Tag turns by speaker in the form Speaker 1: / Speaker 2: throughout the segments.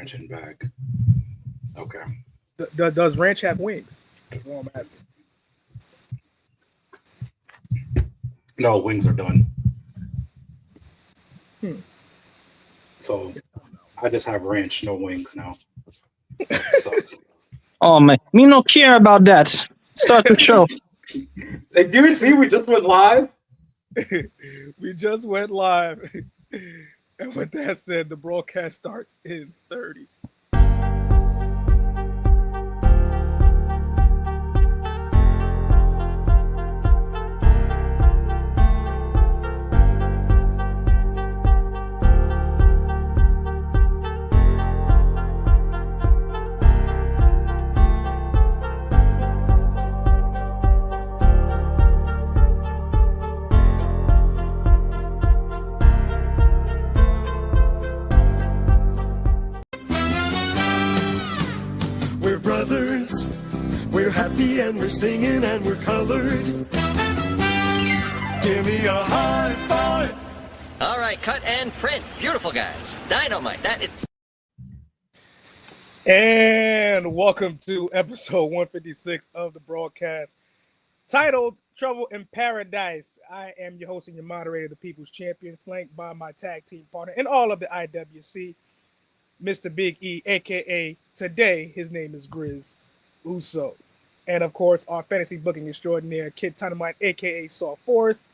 Speaker 1: ranch in bag. Okay.
Speaker 2: Does ranch have wings? That's what I'm asking.
Speaker 1: No, wings are done.
Speaker 2: Hmm.
Speaker 1: So I just have ranch, no wings now. That sucks.
Speaker 3: Oh man, me no care about that. Start the show.
Speaker 1: Hey, do you see we just went live?
Speaker 2: We just went live. And with that said, the broadcast starts in 30.
Speaker 4: We're brothers, we're happy and we're singing and we're colored. Give me a high five.
Speaker 5: All right, cut and print. Beautiful, guys. Dynamite. That is.
Speaker 2: And welcome to episode 156 of the broadcast, titled Trouble in Paradise. I am your host and your moderator, the People's Champion, flanked by my tag team partner and all of the IWC, Mr. Big E, a.k.a. today, his name is Grizz Uso. And, of course, our fantasy booking extraordinaire, Kid Dynamite, a.k.a. Soft Force.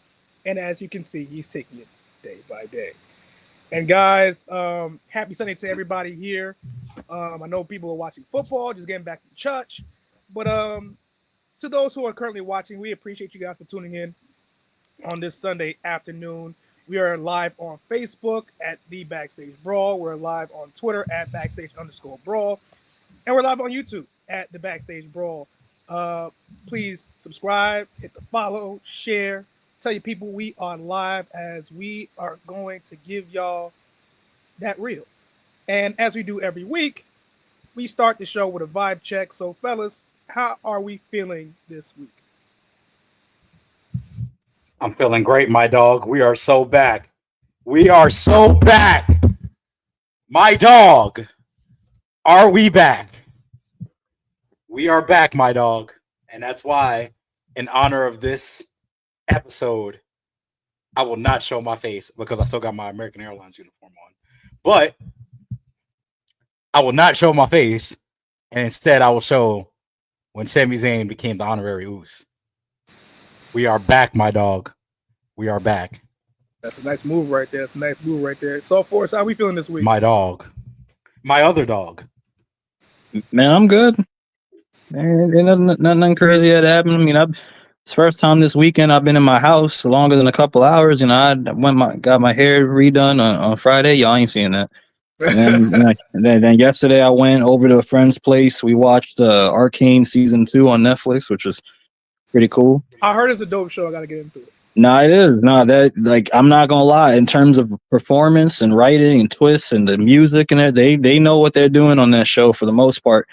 Speaker 2: And as you can see, he's taking it day by day. And, guys, happy Sunday to everybody here. I know people are watching football, just getting back from church. But to those who are currently watching, we appreciate you guys for tuning in on this Sunday afternoon. We are live on Facebook at The Backstage Brawl. We're live on Twitter at Backstage_Brawl. And we're live on YouTube at The Backstage Brawl. Please subscribe, hit the follow, share. Tell your people we are live as we are going to give y'all that reel. And as we do every week, we start the show with a vibe check. So, fellas, how are we feeling this week?
Speaker 1: I'm feeling great, my dog. We are so back. We are so back. My dog. Are we back? We are back, my dog. And that's why, in honor of this episode, I will not show my face because I still got my American Airlines uniform on. But I will not show my face. And instead, I will show when Sami Zayn became the honorary Uso. We are back, my dog. We are back.
Speaker 2: That's a nice move right there. That's a nice move right there. So, Forrest, how are we feeling this week?
Speaker 1: My dog. My other dog.
Speaker 3: Man, I'm good. Man, nothing crazy had happened. I mean, it's first time this weekend I've been in my house longer than a couple hours. You know, I got my hair redone on Friday. Y'all ain't seeing that. And then yesterday I went over to a friend's place. We watched Arcane season 2 on Netflix, which was pretty cool.
Speaker 2: I heard it's a dope show. I gotta get into it.
Speaker 3: No, it is. No, that like I'm not gonna lie. In terms of performance and writing and twists and the music and they know what they're doing on that show for the most part.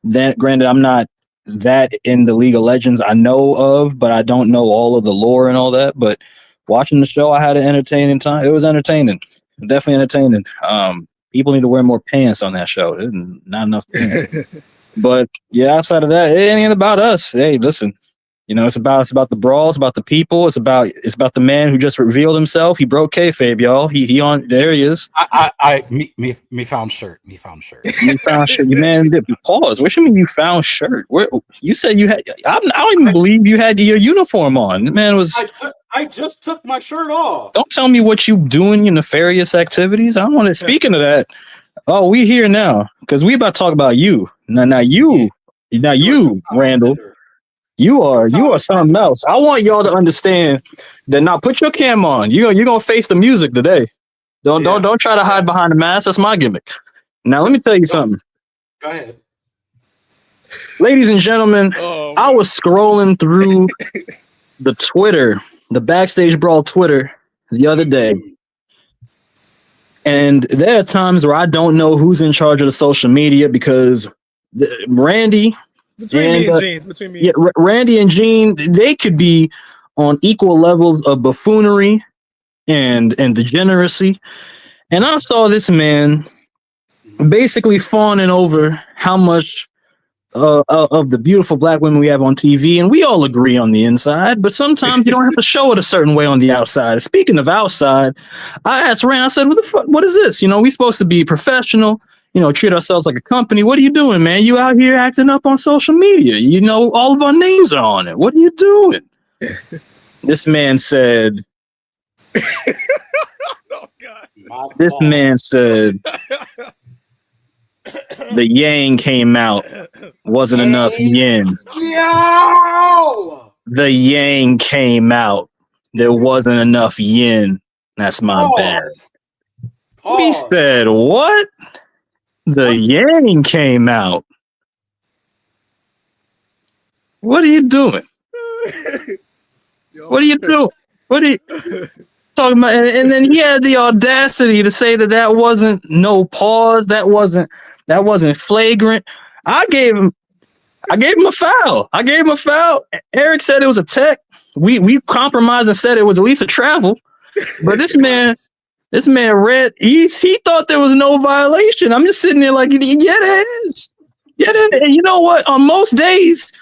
Speaker 3: Then, granted, I'm not that in the League of Legends I know of, but I don't know all of the lore and all that. But watching the show, I had an entertaining time. It was entertaining, definitely entertaining. People need to wear more pants on that show. There's not enough pants. But yeah, outside of that, it ain't about us. Hey, listen. You know, it's about the brawl, it's about the people, it's about the man who just revealed himself. He broke kayfabe, y'all. He on there. He is.
Speaker 1: Me found shirt.
Speaker 3: Me found shirt. You man, pause. What you mean you found shirt? Where you said you had? I don't even believe you had your uniform on. The man was.
Speaker 1: I just took my shirt off.
Speaker 3: Don't tell me what you doing your nefarious activities. I don't want to. Speaking of that, oh, we here now because we about to talk about you. Now you, Randall. You are something else. I want y'all to understand that. Now put your cam on. You're gonna face the music today. Don't try to hide behind the mask. That's my gimmick. Now let me tell you something.
Speaker 1: Go ahead.
Speaker 3: Ladies and gentlemen, I was scrolling through the Twitter, the Backstage Brawl Twitter the other day. And there are times where I don't know who's in charge of the social media because Randy
Speaker 2: Between me and Gene.
Speaker 3: Randy and Gene, they could be on equal levels of buffoonery and degeneracy. And I saw this man basically fawning over how much of the beautiful black women we have on TV, and we all agree on the inside, but sometimes you don't have to show it a certain way on the outside. Speaking of outside, I asked Rand, I said, what the fuck, what is this? You know, we supposed to be professional, you know, treat ourselves like a company. What are you doing, man? You out here acting up on social media. You know, all of our names are on it. What are you doing? This man said,
Speaker 2: Oh God.
Speaker 3: this man said, the yang came out. Wasn't enough yin.
Speaker 1: Yo!
Speaker 3: The yang came out. There wasn't enough yin. That's my bad. He
Speaker 1: Pause.
Speaker 3: said, what? The yang came out. What are you doing? What are you doing? What are you talking about? And then he had the audacity to say that wasn't no pause. That wasn't flagrant. I gave him a foul. Eric said it was a tech. We compromised and said it was at least a travel. But this man read. He thought there was no violation. I'm just sitting there like, yeah, there is. Yeah, and you know what? On most days,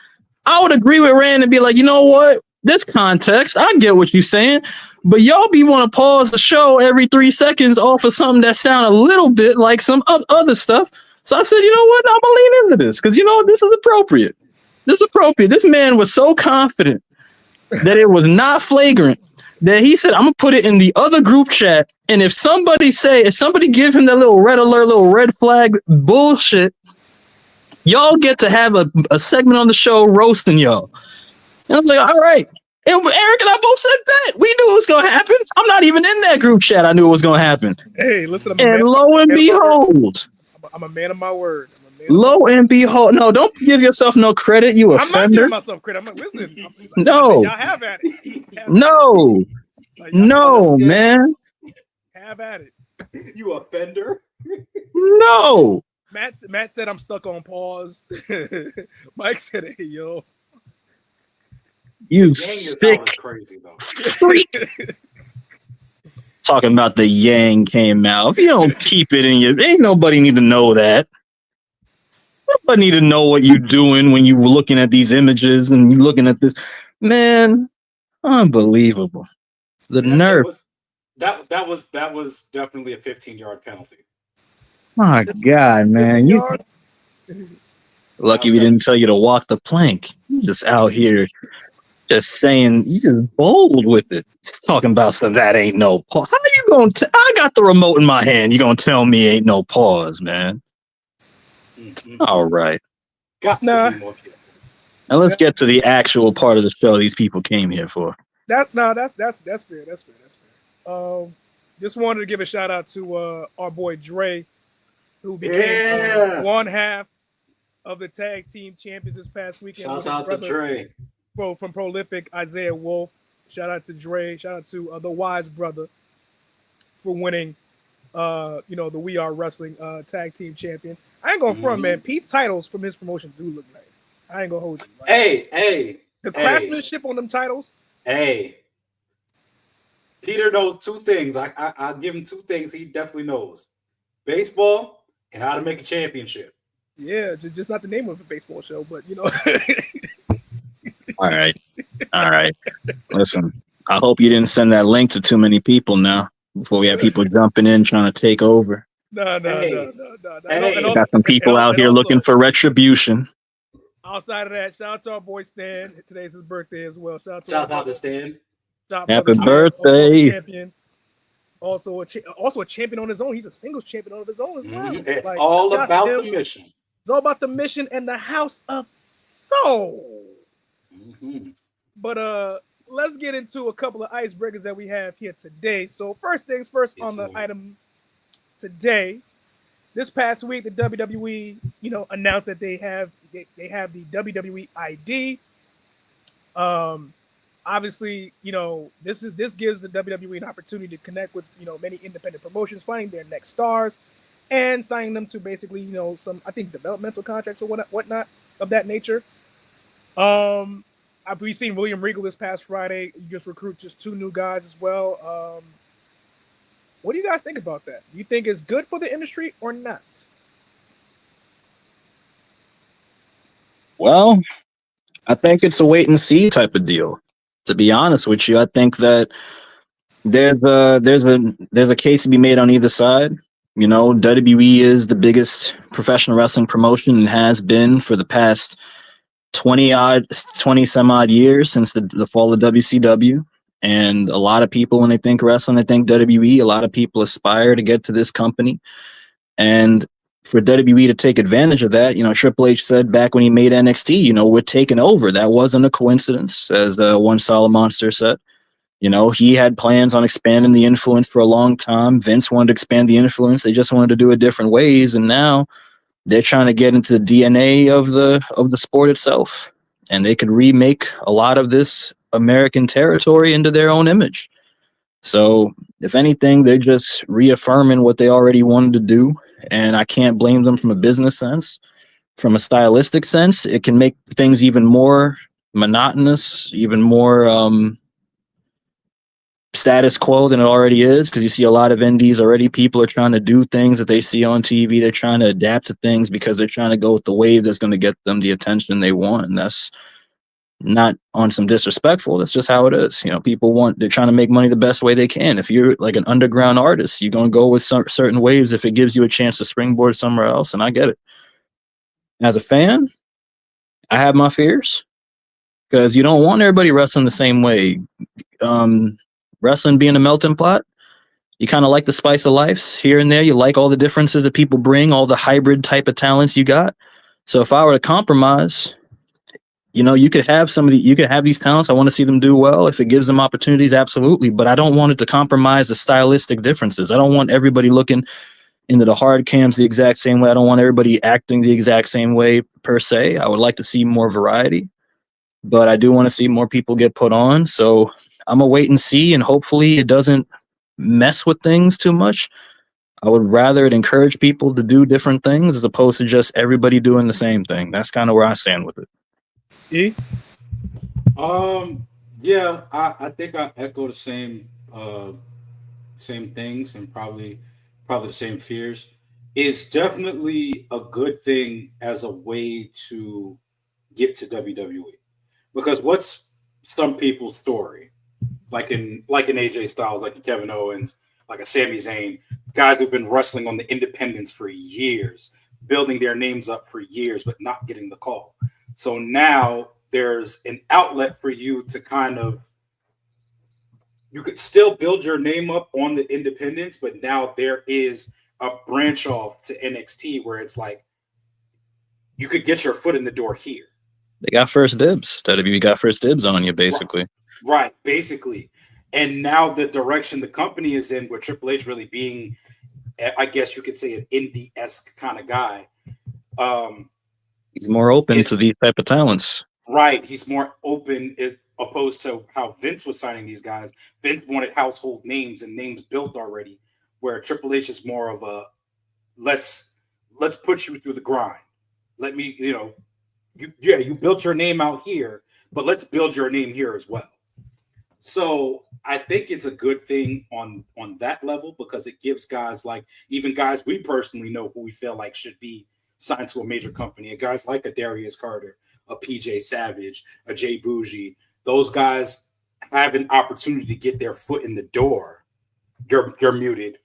Speaker 3: I would agree with Rand and be like, you know what? This context, I get what you're saying. But y'all be want to pause the show every 3 seconds off of something that sound a little bit like some other stuff. So I said, you know what? I'm gonna lean into this because you know this is appropriate. This man was so confident that it was not flagrant that he said, I'm gonna put it in the other group chat. And if somebody give him that little red alert, little red flag bullshit, y'all get to have a segment on the show roasting y'all. And I was like, all right. And Eric and I both said that. We knew it was going to happen. I'm not even in that group chat. I knew it was going to happen.
Speaker 2: Hey, listen.
Speaker 3: And lo and behold.
Speaker 2: I'm a man of my word.
Speaker 3: Lo and behold. No, don't give yourself no credit, you offender.
Speaker 2: I'm not giving myself credit. I'm like, listen.
Speaker 3: No.
Speaker 2: Y'all have at it.
Speaker 3: No. No, man.
Speaker 2: Have at it.
Speaker 1: You offender?
Speaker 3: No.
Speaker 2: Matt said I'm stuck on pause. Mike said, hey, yo.
Speaker 3: You sick
Speaker 1: crazy, though.
Speaker 3: freak. Talking about the yang came out. If you don't keep it in your, ain't nobody need to know that. Nobody need to know what you're doing when you're looking at these images and you're looking at this. Man, unbelievable. The nerve.
Speaker 1: That was definitely a 15-yard penalty.
Speaker 3: My God, man. Lucky we didn't tell you to walk the plank. You're just out here just saying, you just bold with it. Just talking about something that ain't no pause. How you going to, I got the remote in my hand. You going to tell me ain't no pause, man. Mm-hmm. All right.
Speaker 1: Got to be more careful.
Speaker 3: Now let's get to the actual part of the show these people came here for.
Speaker 2: That's fair. Just wanted to give a shout out to our boy Dre, who became one half of the tag team champions this past weekend.
Speaker 1: Shout out to Dre.
Speaker 2: From Prolific, Isaiah Wolf. Shout out to Dre. Shout out to the Wise brother for winning, the We Are Wrestling tag team champions. I ain't going front, man. Pete's titles from his promotion do look nice. I ain't gonna hold you. Like,
Speaker 1: hey.
Speaker 2: The craftsmanship on them titles.
Speaker 1: Hey. Peter knows two things. I give him two things he definitely knows: baseball and how to make a championship.
Speaker 2: Yeah, just not the name of a baseball show, but you know.
Speaker 3: All right. Listen, I hope you didn't send that link to too many people now before we have people jumping in trying to take over.
Speaker 2: No.
Speaker 3: Got some people out here looking for retribution.
Speaker 2: Outside of that, shout out to our boy Stan. Today's his birthday as well. Shout out to Stan.
Speaker 3: Happy birthday.
Speaker 2: Champions. Also a champion on his own. He's a singles champion on his own as well.
Speaker 1: Mm-hmm. It's all about the mission.
Speaker 2: It's all about the mission and the House of Soul.
Speaker 1: Mm-hmm.
Speaker 2: But let's get into a couple of icebreakers that we have here today. So first things first on the item today. This past week, the WWE, announced that they have the WWE ID. Obviously, this gives the WWE an opportunity to connect with, many independent promotions, finding their next stars, and signing them to basically, some, I think, developmental contracts or whatnot of that nature. We've seen William Regal this past Friday. You just recruit just 2 new guys as well. What do you guys think about that? Do you think it's good for the industry or not?
Speaker 3: Well, I think it's a wait and see type of deal. To be honest with you, I think that there's a case to be made on either side. You know, WWE is the biggest professional wrestling promotion and has been for the past 20 some odd years since the fall of WCW. And a lot of people, when they think wrestling, they think WWE. A lot of people aspire to get to this company. And for WWE to take advantage of that, you know, Triple H said back when he made NXT, you know, we're taking over. That wasn't a coincidence, as one Solid Monster said. You know, he had plans on expanding the influence for a long time. Vince wanted to expand the influence. They just wanted to do it different ways. And now they're trying to get into the DNA of the sport itself. And they could remake a lot of this American territory into their own image. So if anything, they're just reaffirming what they already wanted to do. And I can't blame them from a business sense. From a stylistic sense, it can make things even more monotonous, even more status quo than it already is, because you see a lot of indies already. People are trying to do things that they see on TV. They're trying to adapt to things because they're trying to go with the wave that's going to get them the attention they want. And that's not on some disrespectful. That's just how it is. You know, they're trying to make money the best way they can. If you're like an underground artist, you're going to go with certain waves if it gives you a chance to springboard somewhere else. And I get it. As a fan, I have my fears because you don't want everybody wrestling the same way. Wrestling being a melting pot, you kind of like the spice of life here and there. You like all the differences that people bring, all the hybrid type of talents you got. So if I were to compromise, you know, you could have these talents. I want to see them do well. If it gives them opportunities, absolutely. But I don't want it to compromise the stylistic differences. I don't want everybody looking into the hard cams the exact same way. I don't want everybody acting the exact same way per se. I would like to see more variety, but I do want to see more people get put on. So I'm going to wait and see, and hopefully it doesn't mess with things too much. I would rather it encourage people to do different things as opposed to just everybody doing the same thing. That's kind of where I stand with it.
Speaker 2: E?
Speaker 1: Yeah, I think I echo the same things and probably the same fears. It's definitely a good thing as a way to get to WWE. Because what's some people's story? Like in AJ Styles, like in Kevin Owens, like a Sami Zayn, guys who've been wrestling on the independents for years, building their names up for years, but not getting the call. So now there's an outlet for you to you could still build your name up on the independents, but now there is a branch off to NXT where it's like you could get your foot in the door here.
Speaker 3: They got first dibs. WWE got first dibs on you, basically.
Speaker 1: Right, basically. And now the direction the company is in, with Triple H really being, I guess you could say, an indie-esque kind of guy.
Speaker 3: He's more open to these type of talents.
Speaker 1: Right. He's more open opposed to how Vince was signing these guys. Vince wanted household names and names built already, where Triple H is more of a let's put you through the grind. Let me, you built your name out here, but let's build your name here as well. So I think it's a good thing on that level, because it gives guys like, even guys we personally know who we feel like should be signed to a major company, and guys like a Darius Carter, a PJ Savage, a Jay Bougie, those guys have an opportunity to get their foot in the door. You're muted.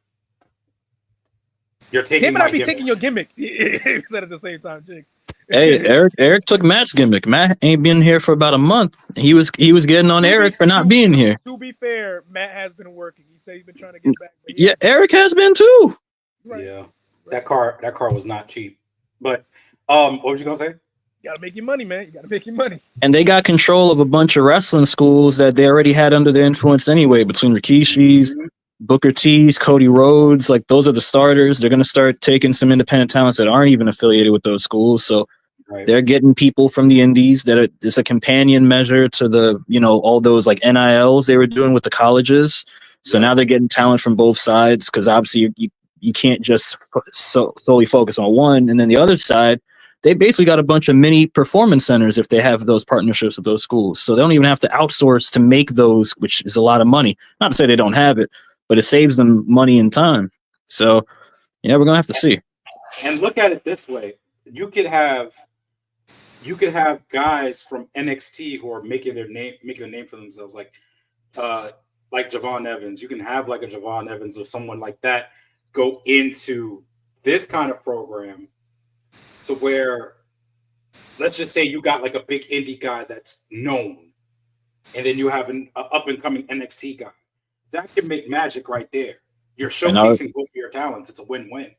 Speaker 1: You're taking.
Speaker 2: Him and I be taking your gimmick. He said at the same time, Jigs.
Speaker 3: Hey, Eric took Matt's gimmick. Matt ain't been here for about a month. He was getting on Eric for not being here.
Speaker 2: To be fair, Matt has been working. He said he's been trying to get back.
Speaker 3: Yeah, Eric has been too.
Speaker 2: Right.
Speaker 1: Yeah, that car was not cheap. But what was you gonna say?
Speaker 2: You gotta make your money, man. You gotta make your money.
Speaker 3: And they got control of a bunch of wrestling schools that they already had under their influence anyway, between Rikishi's, Booker T's, Cody Rhodes. Like, those are the starters. They're going to start taking some independent talents that aren't even affiliated with those schools. So they're getting people from the indies that it's a companion measure to the, all those like NILs they were doing with the colleges. So now they're getting talent from both sides, because obviously you can't just solely focus on one. And then the other side, they basically got a bunch of mini performance centers if they have those partnerships with those schools. So they don't even have to outsource to make those, which is a lot of money. Not to say they don't have it, but it saves them money and time. So, yeah, we're going to have to see.
Speaker 1: And look at it this way. You you could have guys from NXT who are making a name for themselves, like Javon Evans. You can have like a Javon Evans or someone like that go into this kind of program to where, let's just say you got like a big indie guy that's known, and then you have an up and coming NXT guy. That can make magic right there. You're showcasing both of your talents. It's a win-win.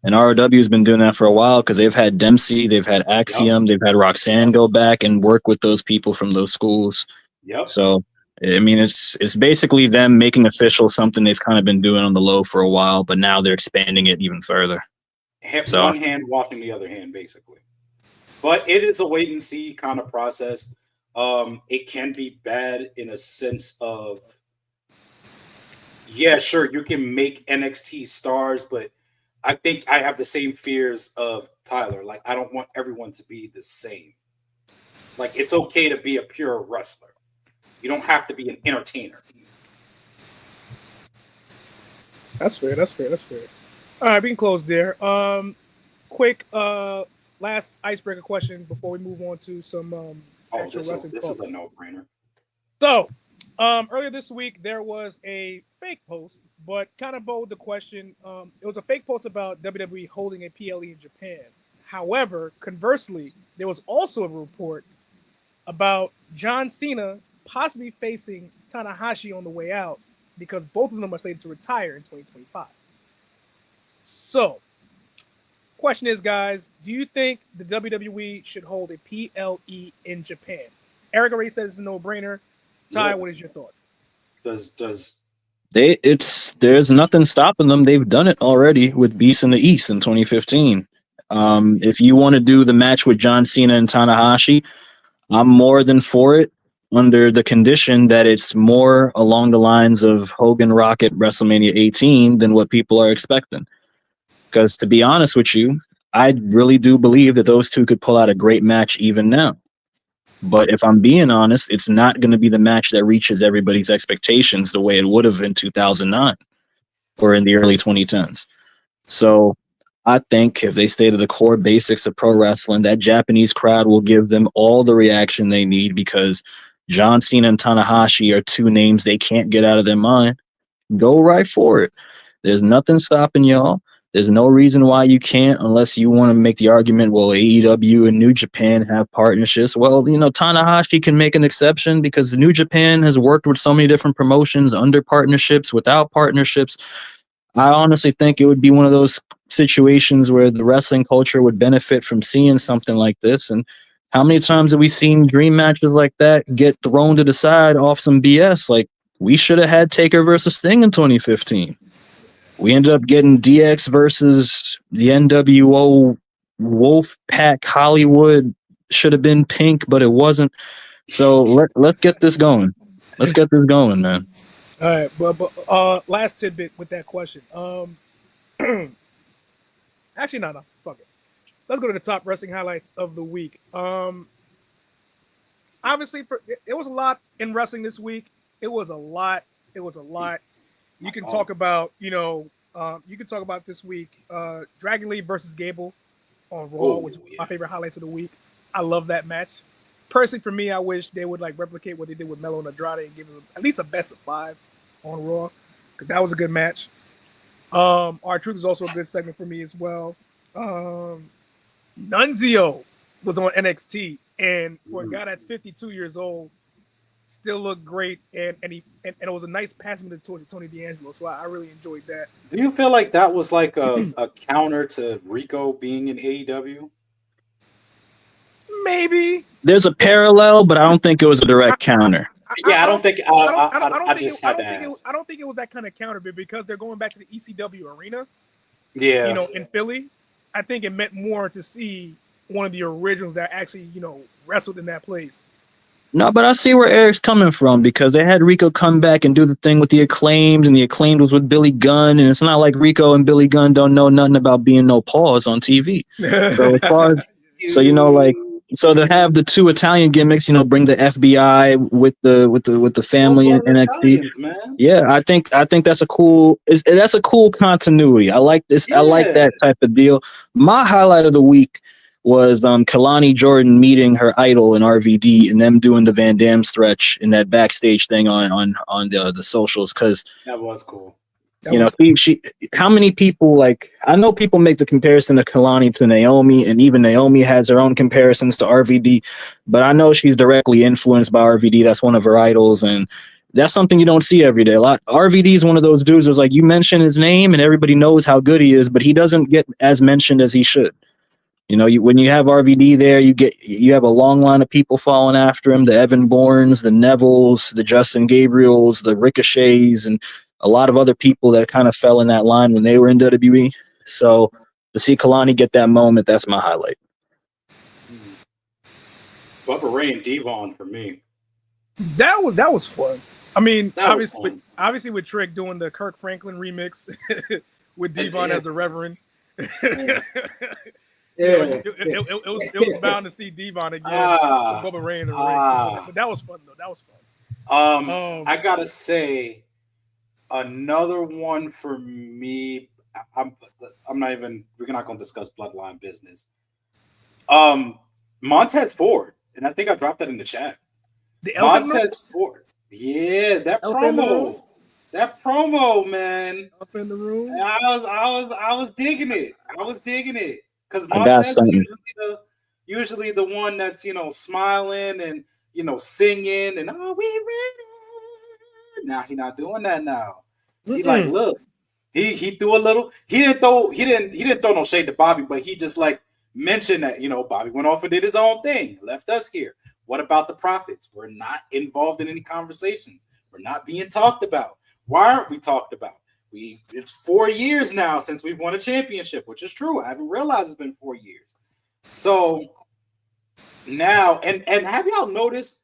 Speaker 3: And ROW has been doing that for a while because they've had Dempsey, they've had Axiom, they've had Roxanne go back and work with those people from those schools.
Speaker 1: Yep.
Speaker 3: So, I mean, it's basically them making official something they've kind of been doing on the low for a while, but now they're expanding it even further.
Speaker 1: One hand washing the other hand, basically. But it is a wait and see kind of process. It can be bad in a sense of, yeah, sure, you can make NXT stars, but I think I have the same fears of Tyler. Like, I don't want everyone to be the same. Like, it's okay to be a pure wrestler. You don't have to be an entertainer.
Speaker 2: That's fair. All right, we can close there. Quick last icebreaker question before we move on to some actual wrestling.
Speaker 1: This is a no-brainer.
Speaker 2: So, earlier this week, there was a fake post, but kind of bold the question. It was a fake post about WWE holding a PLE in Japan. However, conversely, there was also a report about John Cena possibly facing Tanahashi on the way out because both of them are slated to retire in 2025. So, question is, guys, do you think the WWE should hold a PLE in Japan? Eric already said it's a no-brainer. Ty, what is your thoughts?
Speaker 3: There's nothing stopping them. They've done it already with Beast in the East in 2015. If you want to do the match with John Cena and Tanahashi, I'm more than for it under the condition that it's more along the lines of Hogan Rocket WrestleMania 18 than what people are expecting. Because to be honest with you, I really do believe that those two could pull out a great match even now. But if I'm being honest, it's not going to be the match that reaches everybody's expectations the way it would have in 2009 or in the early 2010s. So I think if they stay to the core basics of pro wrestling, that Japanese crowd will give them all the reaction they need because John Cena and Tanahashi are two names they can't get out of their mind. Go right for it. There's nothing stopping y'all. There's no reason why you can't unless you want to make the argument, well, AEW and New Japan have partnerships. Well, you know, Tanahashi can make an exception because New Japan has worked with so many different promotions under partnerships, without partnerships. I honestly think it would be one of those situations where the wrestling culture would benefit from seeing something like this. And how many times have we seen dream matches like that get thrown to the side off some BS? Like, we should have had Taker versus Sting in 2015. We ended up getting DX versus the NWO Wolfpack Hollywood. Should have been Pink, but it wasn't. So let's get this going. Let's get this going, man.
Speaker 2: All right, but last tidbit with that question. Actually, no, fuck it. Let's go to the top wrestling highlights of the week. Obviously, it was a lot in wrestling this week. It was a lot. You can talk about, this week, Dragon Lee versus Gable on Raw, which is my favorite highlights of the week. I love that match. Personally, for me, I wish they would replicate what they did with Melo and Andrade and give them at least a best of 5 on Raw, because that was a good match. R-Truth is also a good segment for me as well. Nunzio was on NXT, and for a guy that's 52 years old, still looked great, and it was a nice passing to Tony D'Angelo, so I really enjoyed that.
Speaker 1: Do you feel like that was like a counter to Rico being in AEW?
Speaker 2: Maybe
Speaker 3: there's a parallel, but I don't think it was a direct counter.
Speaker 1: I don't think it was
Speaker 2: that kind of counter, but because they're going back to the ECW arena, in Philly, I think it meant more to see one of the originals that actually, wrestled in that place.
Speaker 3: No, but I see where Eric's coming from because they had Rico come back and do the thing with the Acclaimed, and the Acclaimed was with Billy Gunn, and it's not like Rico and Billy Gunn don't know nothing about being no pause on TV. So as far as, so to have the two Italian gimmicks, bring the FBI with the family in NXT. Yeah, I think that's a cool continuity. I like this. Yeah. I like that type of deal. My highlight of the week was Kalani Jordan meeting her idol in RVD and them doing the Van Damme stretch in that backstage thing on the socials. Because
Speaker 1: That was cool.
Speaker 3: she how many people, like, I know people make the comparison of Kalani to Naomi, and even Naomi has her own comparisons to RVD, but I know she's directly influenced by RVD. That's one of her idols, and that's something you don't see every day. RVD is one of those dudes who's like, you mention his name and everybody knows how good he is, but he doesn't get as mentioned as he should. When you have RVD there, you have a long line of people following after him: the Evan Bournes, the Nevilles, the Justin Gabriels, the Ricochets, and a lot of other people that kind of fell in that line when they were in WWE. So to see Kalani get that moment, that's my highlight.
Speaker 1: Bubba Ray and Devon for me.
Speaker 2: That was fun. I mean,
Speaker 1: That was
Speaker 2: obviously with Trick doing the Kirk Franklin remix with Devon as the Reverend. It was bound to see Devon again with Bubba Ray in the ring. But that was fun though. That was fun.
Speaker 1: I gotta say, another one for me. I'm not even. We're not going to discuss bloodline business. Montez Ford, and I think I dropped that in the chat. Montez Ford, yeah, that promo, man.
Speaker 2: Up in the room.
Speaker 1: I was digging it. Because Montez is usually the one that's smiling and singing and we ready. Now he's not doing that now. He like, look, he threw a little. He didn't throw no shade to Bobby, but he just like mentioned that Bobby went off and did his own thing, left us here. What about the Profits? We're not involved in any conversations. We're not being talked about. Why aren't we talked about? It's 4 years now since we've won a championship, which is true. I haven't realized it's been 4 years. So now, and have y'all noticed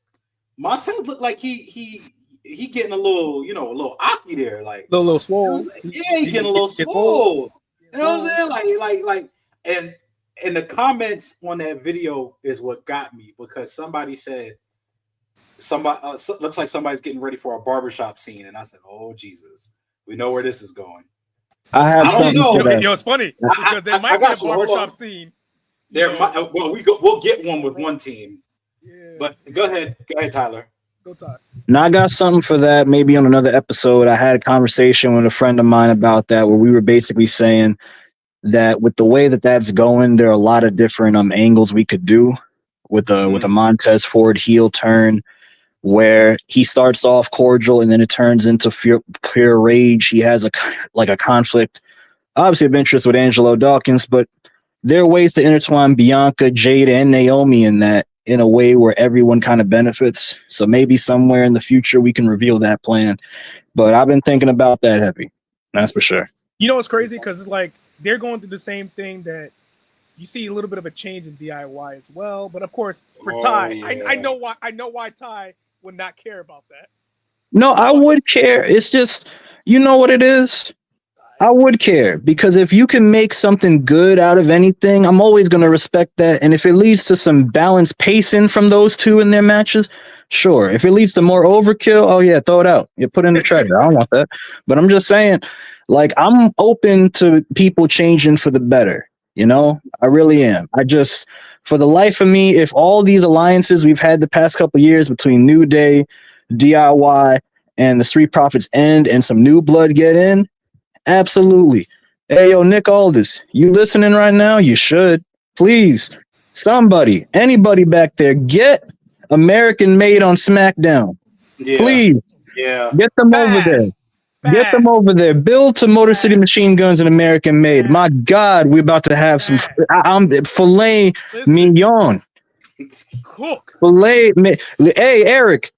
Speaker 1: Montez looked like he getting a little, a little aki there, like
Speaker 2: a little swole.
Speaker 1: Yeah, he getting a little swole. You know what I'm saying? Like, and the comments on that video is what got me, because somebody said looks like somebody's getting ready for a barbershop scene, and I said, "Oh Jesus, we know where this is going."
Speaker 3: I don't know.
Speaker 2: It's funny because there might be a barbershop scene.
Speaker 1: We'll get one with one team. Yeah. But go ahead, Tyler.
Speaker 2: Go Ty.
Speaker 3: Now I got something for that. Maybe on another episode, I had a conversation with a friend of mine about that, where we were basically saying that with the way that's going, there are a lot of different angles we could do with a Montez Ford heel turn, where he starts off cordial and then it turns into pure rage. He has a conflict, obviously of interest with Angelo Dawkins, but there are ways to intertwine Bianca, Jade, and Naomi in that, in a way where everyone kind of benefits. So maybe somewhere in the future we can reveal that plan. But I've been thinking about that heavy. That's for sure.
Speaker 2: It's crazy because it's like they're going through the same thing that you see a little bit of a change in DIY as well. But of course, for Ty, yeah. I know why Ty would not care about that.
Speaker 3: No, I would care. It's just, you know what it is? I would care, because if you can make something good out of anything, I'm always going to respect that. And if it leads to some balanced pacing from those two in their matches, sure. If it leads to more overkill, oh yeah, throw it out. You put it in the treasure. I don't want that. But I'm just saying, like, I'm open to people changing for the better. I really am. For the life of me, if all these alliances we've had the past couple of years between New Day, DIY, and the Street Profits end and some new blood get in, absolutely. Hey, yo, Nick Aldis, you listening right now? You should. Please, somebody, anybody back there, get American Made on SmackDown. Yeah. Please.
Speaker 1: Yeah.
Speaker 3: Get them over there. Get them over there. Build to Motor City Machine Guns and American Made. My God, we're about to have some filet mignon.
Speaker 2: Cook.
Speaker 3: Filet. Hey, Eric,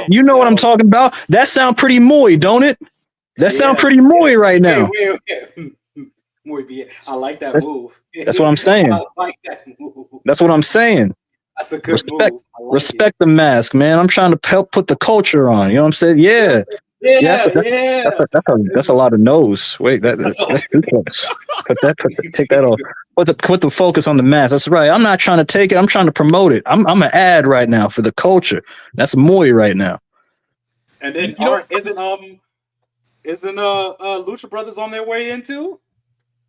Speaker 3: you know what I'm talking about? That sound pretty moy, don't it? That sound pretty moy right now.
Speaker 1: I like that move.
Speaker 3: That's what I'm saying.
Speaker 1: I like that move.
Speaker 3: That's what I'm saying.
Speaker 1: That's a good move.
Speaker 3: Respect the mask, man. I'm trying to help put the culture on. You know what I'm saying? Yeah. That's a lot of nose. Wait, that's too close. Take that off. Put the focus on the mask. That's right. I'm not trying to take it. I'm trying to promote it. I'm an ad right now for the culture. That's moy right now.
Speaker 1: And then isn't Lucha Brothers on their way in too?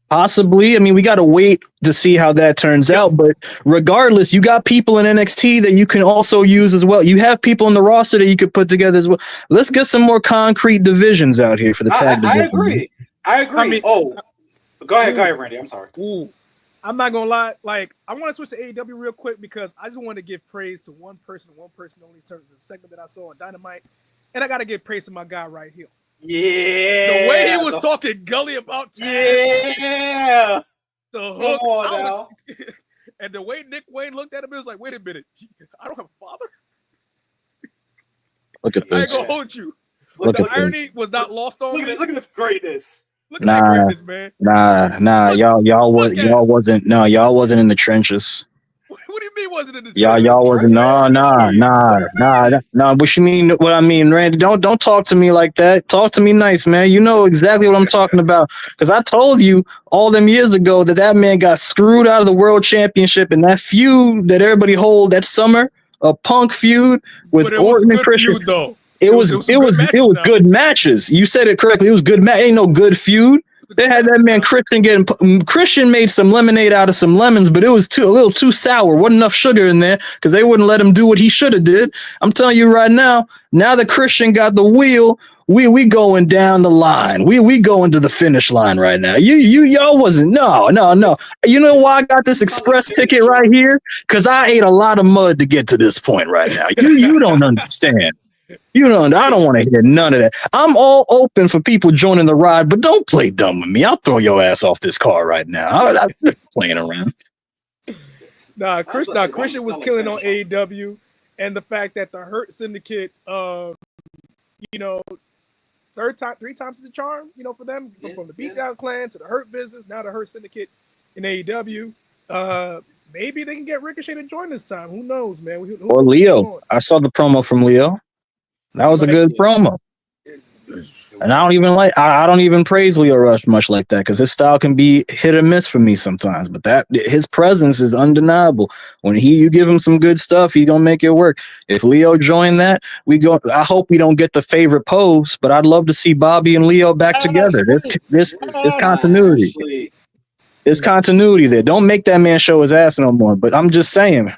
Speaker 3: Possibly. I mean, we got to wait to see how that turns out. But regardless, you got people in NXT that you can also use as well. You have people in the roster that you could put together as well. Let's get some more concrete divisions out here for the tag division.
Speaker 1: I agree.
Speaker 2: I mean,
Speaker 1: go ahead, Randy. I'm sorry.
Speaker 2: Ooh, I'm not gonna lie. Like, I want to switch to AEW real quick because I just want to give praise to one person only in terms of the segment that I saw on Dynamite, and I gotta give praise to my guy right here.
Speaker 1: Yeah,
Speaker 2: the way he was talking gully about Taz,
Speaker 1: yeah,
Speaker 2: the hook,
Speaker 1: come on now.
Speaker 2: and the way Nick Wayne looked at him, it was like, wait a minute, I don't have a father.
Speaker 3: Look at
Speaker 2: I
Speaker 3: this.
Speaker 2: ain't gonna hold you.
Speaker 3: Look
Speaker 2: The
Speaker 3: at
Speaker 2: irony
Speaker 3: this.
Speaker 2: was not lost on me.
Speaker 1: Look at this greatness.
Speaker 2: Look at that greatness, man.
Speaker 3: Nah. Y'all wasn't in the trenches.
Speaker 2: What do you mean wasn't in the
Speaker 3: Y'all wasn't. Nah. What you mean? What I mean, Randy? Don't talk to me like that. Talk to me nice, man. You know exactly what I'm talking about. Because I told you all them years ago that man got screwed out of the World Championship, and that feud that everybody hold that summer, a Punk feud with Orton and Christian.
Speaker 2: Feud, though.
Speaker 3: It was good matches. You said it correctly. It was good match. Ain't no good feud. They had that man Christian made some lemonade out of some lemons, but it was a little too sour. Wasn't enough sugar in there because they wouldn't let him do what he should have did. I'm telling you right now. Now that Christian got the wheel, we going down the line. We going to the finish line right now. Y'all wasn't. No. You know why I got this express ticket right here? Because I ate a lot of mud to get to this point right now. You don't understand. I don't want to hear none of that. I'm all open for people joining the ride, but don't play dumb with me. I'll throw your ass off this car right now. I'm not playing around.
Speaker 2: Christian was killing on AEW, and the fact that the Hurt Syndicate, three times is a charm, for them, from the Beatdown Clan to the Hurt Business, now the Hurt Syndicate in AEW. Maybe they can get Ricochet to join this time. Who knows, man?
Speaker 3: Or Leo. I saw the promo from Leo. That was a good promo. And I don't even praise Leo Rush much like that because his style can be hit or miss for me sometimes. But his presence is undeniable. When you give him some good stuff, he gonna make it work. If Leo joined that, I hope we don't get the favorite pose, but I'd love to see Bobby and Leo back together. There's continuity. There's continuity there. Don't make that man show his ass no more. But I'm just saying,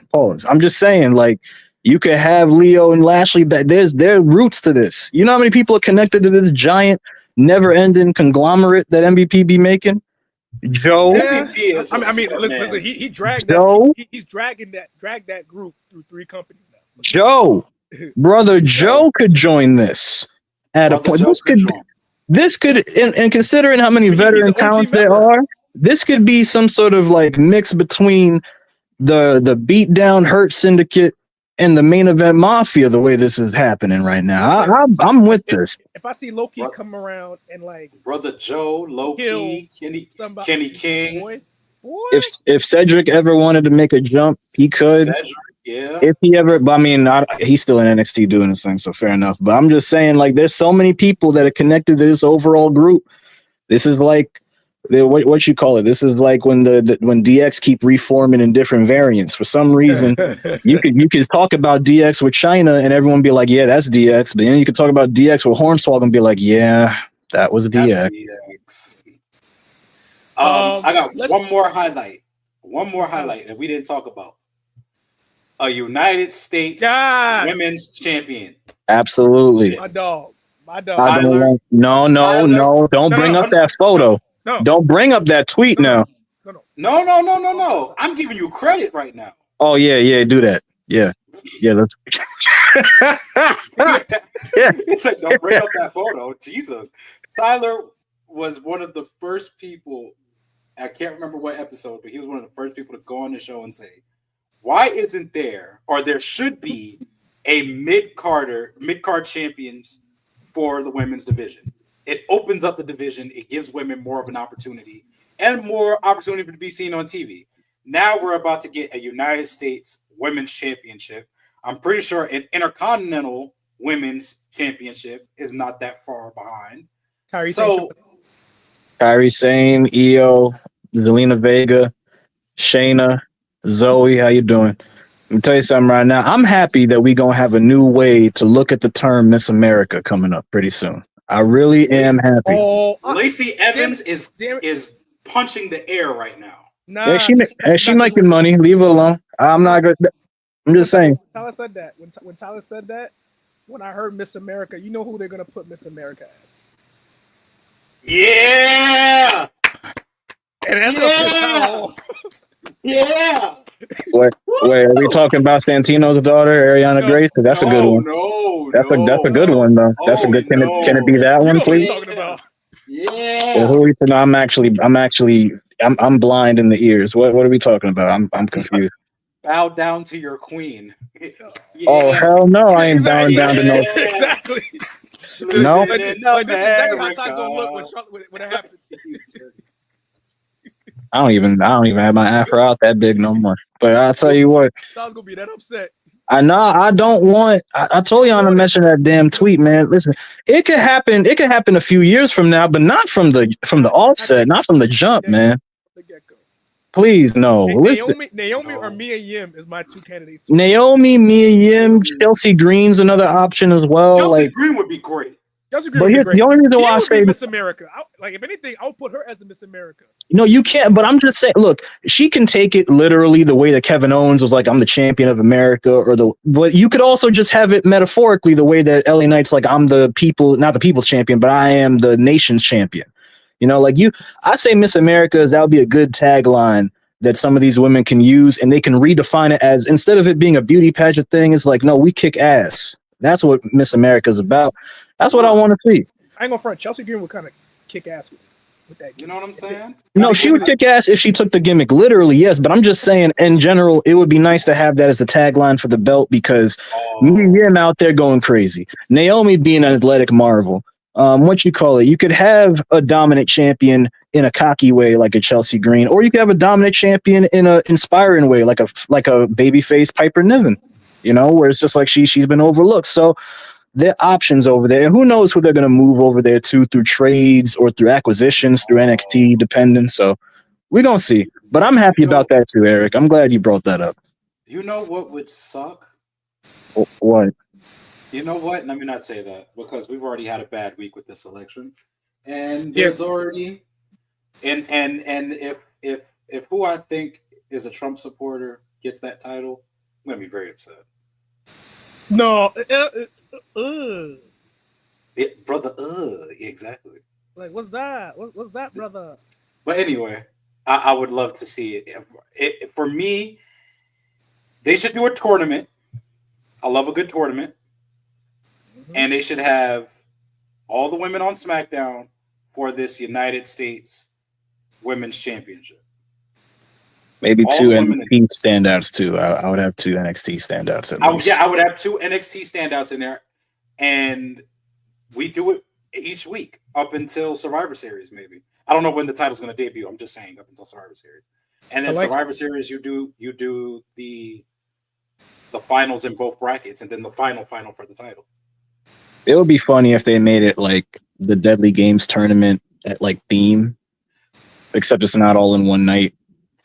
Speaker 3: like, you could have Leo and Lashley back. There are roots to this. You know how many people are connected to this giant, never-ending conglomerate that MVP be making? Joe.
Speaker 2: Yeah. Listen, he dragged Joe. He's dragged that group through 3 companies now.
Speaker 3: Joe, brother Joe could join this at a point. This could, and considering how many veteran talents there are, this could be some sort of like mix between the beat down Hurt Syndicate and the main event Mafia. The way this is happening right now, I'm with this.
Speaker 2: If I see Loki come around and like
Speaker 1: brother Joe, Loki, Kenny King, boy.
Speaker 3: If Cedric ever wanted to make a jump, he could.
Speaker 1: Cedric, yeah.
Speaker 3: If he ever, but I mean, he's still in NXT doing this thing, so fair enough. But I'm just saying, like, there's so many people that are connected to this overall group. This is like. What you call it? This is like when when DX keep reforming in different variants. For some reason, you could talk about DX with China and everyone be like, "Yeah, that's DX." But then you could talk about DX with Hornswoggle and be like, "Yeah, that was DX."
Speaker 1: I got one more highlight. That we didn't talk about. A United States Women's Champion.
Speaker 3: Absolutely,
Speaker 2: my dog.
Speaker 3: No! Don't bring up that photo. No. Don't bring up that tweet now.
Speaker 1: No. I'm giving you credit right now.
Speaker 3: Oh, yeah. Do that. Yeah. Let's.
Speaker 1: Yeah. It's like, don't bring up that photo. Jesus. Tyler was one of the first people. I can't remember what episode, but he was one of the first people to go on the show and say, "Why isn't there, or there should be, a mid-card champions for the women's division? It opens up the division. It gives women more of an opportunity and more opportunity to be seen on TV. Now we're about to get a United States Women's Championship. I'm pretty sure an Intercontinental Women's Championship is not that far behind.
Speaker 3: Kairi Sane, Io, Zelina Vega, Shayna, Zoe, how you doing? Let me tell you something right now. I'm happy that we're going to have a new way to look at the term Miss America coming up pretty soon. I really am happy.
Speaker 1: Lacey Evans is punching the air right now.
Speaker 2: Nah,
Speaker 3: Yeah, she
Speaker 2: that's not the
Speaker 3: making
Speaker 2: way-
Speaker 3: money. Leave her alone. I'm not good. I'm just saying.
Speaker 2: Tyler said that. When Tyler said that, when I heard Miss America, you know who they're gonna put Miss America as.
Speaker 1: Yeah,
Speaker 2: And that's gonna piss Tyler off.
Speaker 1: yeah.
Speaker 3: Wait, are we talking about Santino's daughter, Ariana
Speaker 2: No.
Speaker 3: Grace? 'Cause that's a good one. That's a good one though. That's a good. Can it be that
Speaker 2: You
Speaker 3: one,
Speaker 2: know who he's
Speaker 3: please?
Speaker 2: talking about.
Speaker 1: Yeah.
Speaker 3: Well, who are we? No, I'm blind in the ears. What are we talking about? I'm confused.
Speaker 1: Bow down to your queen.
Speaker 3: Oh hell no, I ain't
Speaker 2: Exactly.
Speaker 3: bowing down to no.
Speaker 2: Exactly.
Speaker 3: No.
Speaker 2: Like, this is exactly how Tyler's gonna look when it happens.
Speaker 3: I don't even have my afro out that big no more. But I'll tell you what,
Speaker 2: Tyler's gonna be that upset.
Speaker 3: I don't want. I told you on to mention that damn tweet, man. Listen, it could happen. It could happen a few years from now, but not from the offset, not from the jump, man.
Speaker 2: The get-go.
Speaker 3: Please, no. Listen,
Speaker 2: Naomi or Mia Yim is my two candidates.
Speaker 3: Naomi, Mia Yim, Chelsea Green's another option as well.
Speaker 1: Chelsea
Speaker 3: Like,
Speaker 1: Green would be great.
Speaker 2: Chelsea Green
Speaker 3: but
Speaker 2: would be
Speaker 3: here's
Speaker 2: great.
Speaker 3: the only reason why
Speaker 2: Mia
Speaker 3: I
Speaker 2: would be
Speaker 3: say
Speaker 2: Miss America. Like if anything, I'll put her as the Miss America.
Speaker 3: no, you can't. But I'm just saying, look, she can take it literally the way that Kevin Owens was like, I'm the champion of America, but you could also just have it metaphorically the way that LA Knight's like, I'm the people, not the people's champion, but I am the nation's champion. You know, like I say Miss America is that would be a good tagline that some of these women can use, and they can redefine it as, instead of it being a beauty pageant thing, it's like, no, we kick ass. That's what Miss America is about. That's what I want to see.
Speaker 2: I ain't gonna front. Chelsea Green would kind of kick ass with that.
Speaker 1: You know what I'm saying?
Speaker 3: No, she would kick ass if she took the gimmick literally, yes. But I'm just saying, in general, it would be nice to have that as the tagline for the belt because Mia Yim out there going crazy. Naomi being an athletic marvel. What you call it? You could have a dominant champion in a cocky way, like a Chelsea Green, or you could have a dominant champion in a inspiring way, like a babyface Piper Niven. You know, where it's just like she's been overlooked. So there are options over there. And who knows who they're going to move over there to through trades or through acquisitions, through NXT dependent. So we're going to see. But I'm happy about that too, Eric. I'm glad you brought that up.
Speaker 1: You know what would suck?
Speaker 3: What?
Speaker 1: You know what? Let me not say that because we've already had a bad week with this election. And there's already and if who I think is a Trump supporter gets that title, I'm going to be very upset.
Speaker 2: No.
Speaker 1: Brother, exactly.
Speaker 2: Like, what's that? What's that, brother?
Speaker 1: But anyway, I would love to see it. For me, they should do a tournament. I love a good tournament. Mm-hmm. And they should have all the women on SmackDown for this United States Women's Championship.
Speaker 3: Maybe all two NXT standouts too. I would have two NXT standouts at least.
Speaker 1: I would have two NXT standouts in there. And we do it each week up until Survivor Series, maybe. I don't know when the title's going to debut. I'm just saying up until Survivor Series. And then Survivor Series, you do the finals in both brackets, and then the final for the title.
Speaker 3: It would be funny if they made it like the Deadly Games tournament at like theme, except it's not all in one night.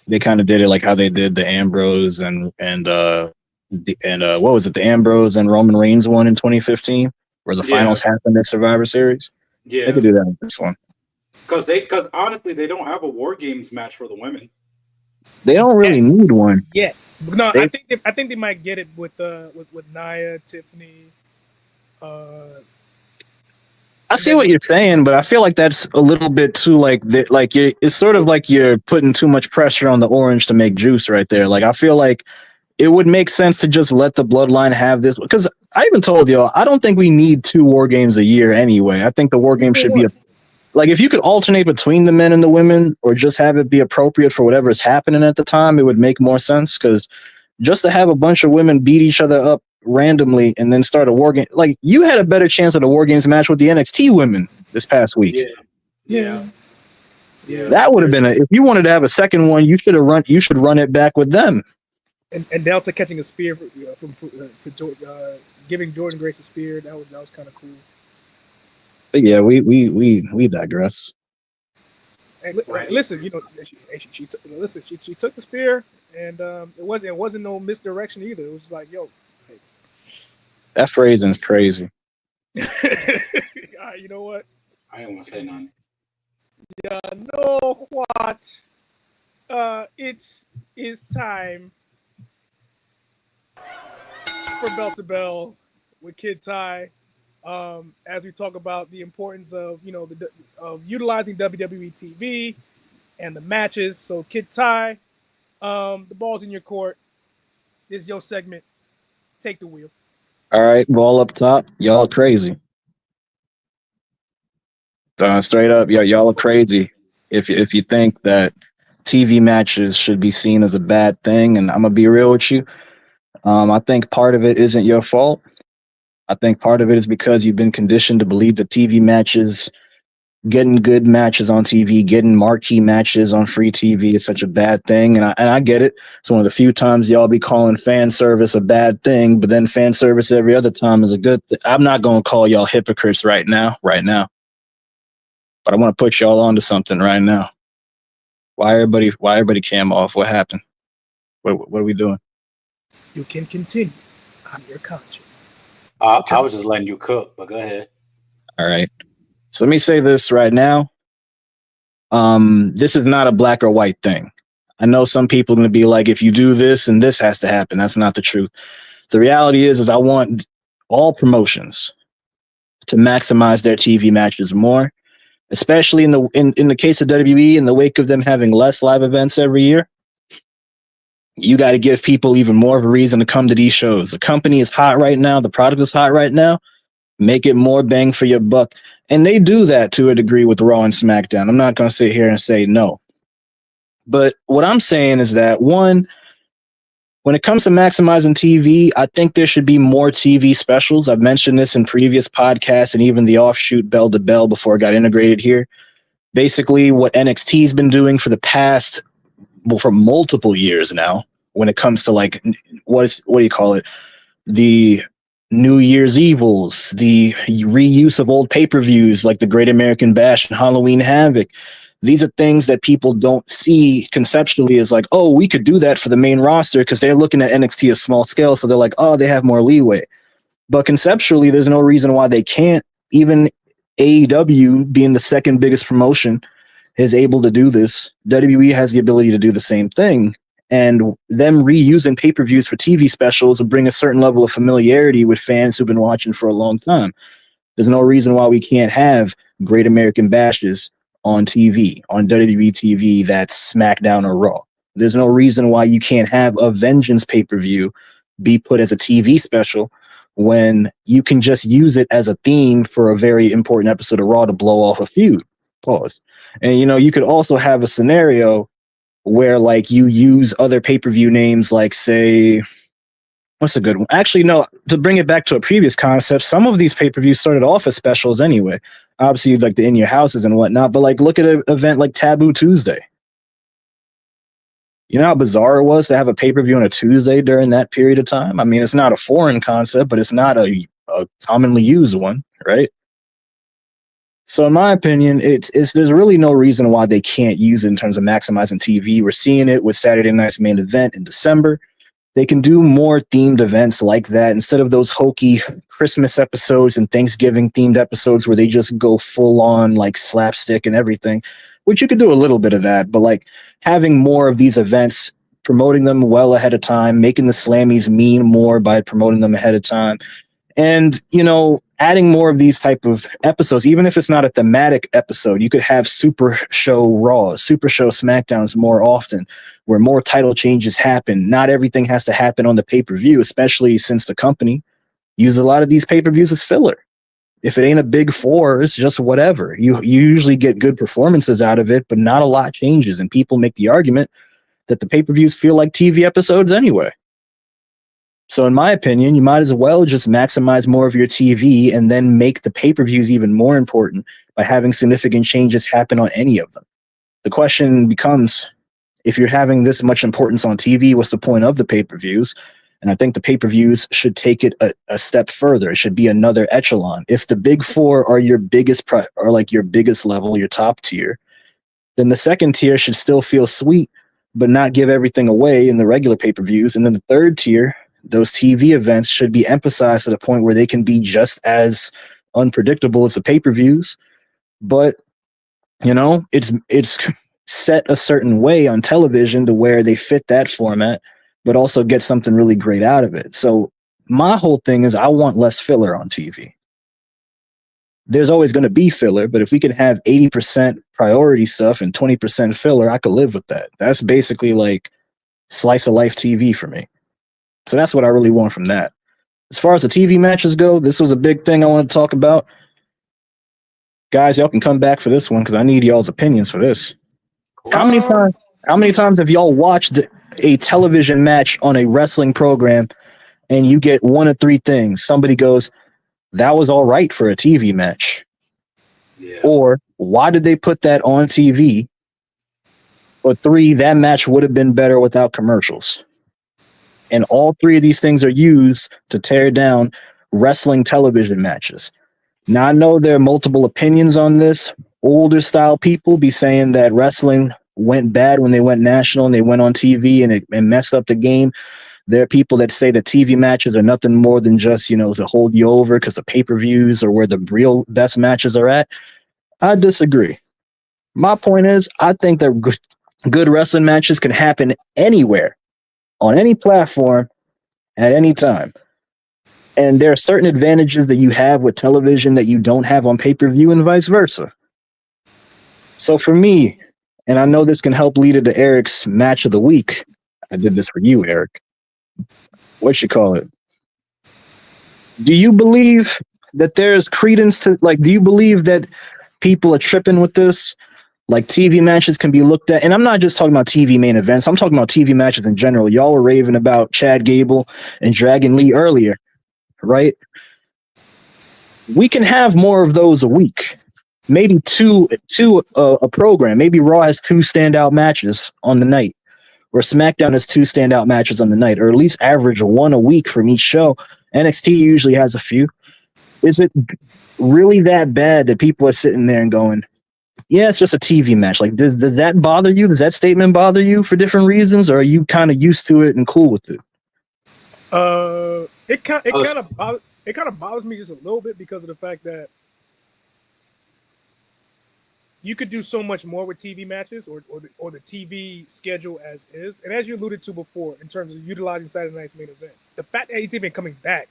Speaker 3: They kind of did it like how they did the Ambrose and what was it? The Ambrose and Roman Reigns one in 2015, where the finals happened at Survivor Series. Yeah, they could do that with this one. Because
Speaker 1: honestly, they don't have a War Games match for the women.
Speaker 3: They don't really need one.
Speaker 2: Yeah, no, I think they might get it with Nia, Tiffany.
Speaker 3: I see what you're saying, but I feel like that's a little bit too it's sort of like you're putting too much pressure on the orange to make juice right there. Like I feel like it would make sense to just let the bloodline have this, because I even told y'all I don't think we need 2 War Games a year anyway. I think the War Games should be like if you could alternate between the men and the women, or just have it be appropriate for whatever is happening at the time, it would make more sense. Because just to have a bunch of women beat each other up randomly and then start a War Game, like you had a better chance at a War Games match with the NXT women this past week.
Speaker 1: Yeah.
Speaker 3: That would have been if you wanted to have a second one, you should run it back with them.
Speaker 2: And Delta catching a spear giving Jordan Grace a spear, that was kind of cool.
Speaker 3: But yeah, we digress.
Speaker 2: Hey, listen, you know, she took the spear, and it wasn't no misdirection either. It was like, yo, hey.
Speaker 3: That phrasing's crazy.
Speaker 2: All right, you know what?
Speaker 1: I didn't want to say nothing.
Speaker 2: You know what? It is time for Bell to Bell with Kid Ty. As we talk about the importance of of utilizing WWE TV and the matches. So Kid Ty, the ball's in your court. This is your segment. Take the wheel.
Speaker 3: All right, ball up top. Y'all crazy. Straight up, y'all are crazy. If you think that TV matches should be seen as a bad thing, and I'm gonna be real with you, I think part of it isn't your fault. I think part of it is because you've been conditioned to believe that TV matches, getting good matches on TV, getting marquee matches on free TV is such a bad thing. And I get it. It's one of the few times y'all be calling fan service a bad thing, but then fan service every other time is a good thing. I'm not going to call y'all hypocrites right now, but I want to put y'all onto something right now. Why everybody cam off? What happened? What are we doing?
Speaker 2: You can continue. I'm your conscience.
Speaker 1: I was just letting you cook, but go ahead.
Speaker 3: All right. So let me say this right now. This is not a black or white thing. I know some people are going to be like, if you do this, and this has to happen. That's not the truth. The reality is I want all promotions to maximize their TV matches more, especially in the case of WWE, in the wake of them having less live events every year. You got to give people even more of a reason to come to these shows. The company is hot right now. The product is hot right now. Make it more bang for your buck. And they do that to a degree with Raw and SmackDown. I'm not going to sit here and say no. But what I'm saying is that, one, when it comes to maximizing TV, I think there should be more TV specials. I've mentioned this in previous podcasts and even the offshoot Bell to Bell before it got integrated here. Basically, what NXT's been doing for the past, for multiple years now, when it comes to like, what do you call it? The New Year's Evils, the reuse of old pay-per-views like the Great American Bash and Halloween Havoc. These are things that people don't see conceptually as like, oh, we could do that for the main roster because they're looking at NXT as small scale. So they're like, oh, they have more leeway. But conceptually, there's no reason why they can't. Even AEW, being the second biggest promotion, is able to do this. WWE has the ability to do the same thing. And them reusing pay-per-views for TV specials will bring a certain level of familiarity with fans who've been watching for a long time. There's no reason why we can't have Great American Bashes on TV, on WWE TV, that's SmackDown or Raw. There's no reason why you can't have a Vengeance pay-per-view be put as a TV special when you can just use it as a theme for a very important episode of Raw to blow off a feud. Pause. And, you could also have a scenario where, like, you use other pay-per-view names, like, say, what's a good one? Actually, no, to bring it back to a previous concept, some of these pay-per-views started off as specials anyway. Obviously, like the In Your Houses and whatnot, but, like, look at an event like Taboo Tuesday. You know how bizarre it was to have a pay-per-view on a Tuesday during that period of time? I mean, it's not a foreign concept, but it's not a commonly used one, right? So in my opinion, there's really no reason why they can't use it in terms of maximizing TV. We're seeing it with Saturday Night's Main Event in December. They can do more themed events like that instead of those hokey Christmas episodes and Thanksgiving themed episodes where they just go full on like slapstick and everything, which you could do a little bit of that, but like having more of these events, promoting them well ahead of time, making the Slammies mean more by promoting them ahead of time. And, adding more of these type of episodes, even if it's not a thematic episode, you could have Super Show Raws, Super Show SmackDowns more often, where more title changes happen. Not everything has to happen on the pay-per-view, especially since the company uses a lot of these pay-per-views as filler. If it ain't a big four, it's just whatever. You usually get good performances out of it, but not a lot changes. And people make the argument that the pay-per-views feel like TV episodes anyway. So in my opinion, you might as well just maximize more of your TV and then make the pay-per-views even more important by having significant changes happen on any of them. The question becomes, if you're having this much importance on TV, what's the point of the pay-per-views? And I think the pay-per-views should take it a step further. It should be another echelon. If the big four are your biggest or like your biggest level, your top tier, then the second tier should still feel sweet, but not give everything away in the regular pay-per-views. And then the third tier, those TV events should be emphasized to the point where they can be just as unpredictable as the pay-per-views, but You know, it's set a certain way on television to where they fit that format, but also get something really great out of it. So my whole thing is I want less filler on TV. There's always going to be filler, but if we could have 80% priority stuff and 20% filler, I could live with that. That's basically like slice of life TV for me. So that's what I really want from that. As far as the TV matches go, this was a big thing I want to talk about. Guys, y'all can come back for this one because I need y'all's opinions for this. How many times have y'all watched a television match on a wrestling program and you get one of three things? Somebody goes, that was all right for a TV match.
Speaker 1: Yeah.
Speaker 3: Or why did they put that on TV? Or three, that match would have been better without commercials. And all three of these things are used to tear down wrestling television matches. Now, I know there are multiple opinions on this. Older style people be saying that wrestling went bad when they went national and they went on TV and it messed up the game. There are people that say that TV matches are nothing more than just, you know, to hold you over because the pay-per-views are where the real best matches are at. I disagree. My point is, I think that good wrestling matches can happen anywhere, on any platform, at any time. And there are certain advantages that you have with television that you don't have on pay-per-view and vice versa. So for me, and I know this can help lead into Eric's match of the week. I did this for you, Eric. What you call it? Do you believe that there's credence to, like, do you believe that people are tripping with this? Like TV matches can be looked at, and I'm not just talking about TV main events. I'm talking about TV matches in general. Y'all were raving about Chad Gable and Dragon Lee earlier, right? We can have more of those a week. Maybe two a program. Maybe Raw has two standout matches on the night, or SmackDown has two standout matches on the night, or at least average one a week from each show. NXT usually has a few. Is it really that bad that people are sitting there and going, yeah, it's just a TV match? Like, does that bother you? Does that statement bother you for different reasons, or are you kind of used to it and cool with it?
Speaker 2: It kind of bothers me just a little bit because of the fact that you could do so much more with TV matches or the TV schedule as is. And as you alluded to before, in terms of utilizing Saturday night's main event, the fact that it's even coming back,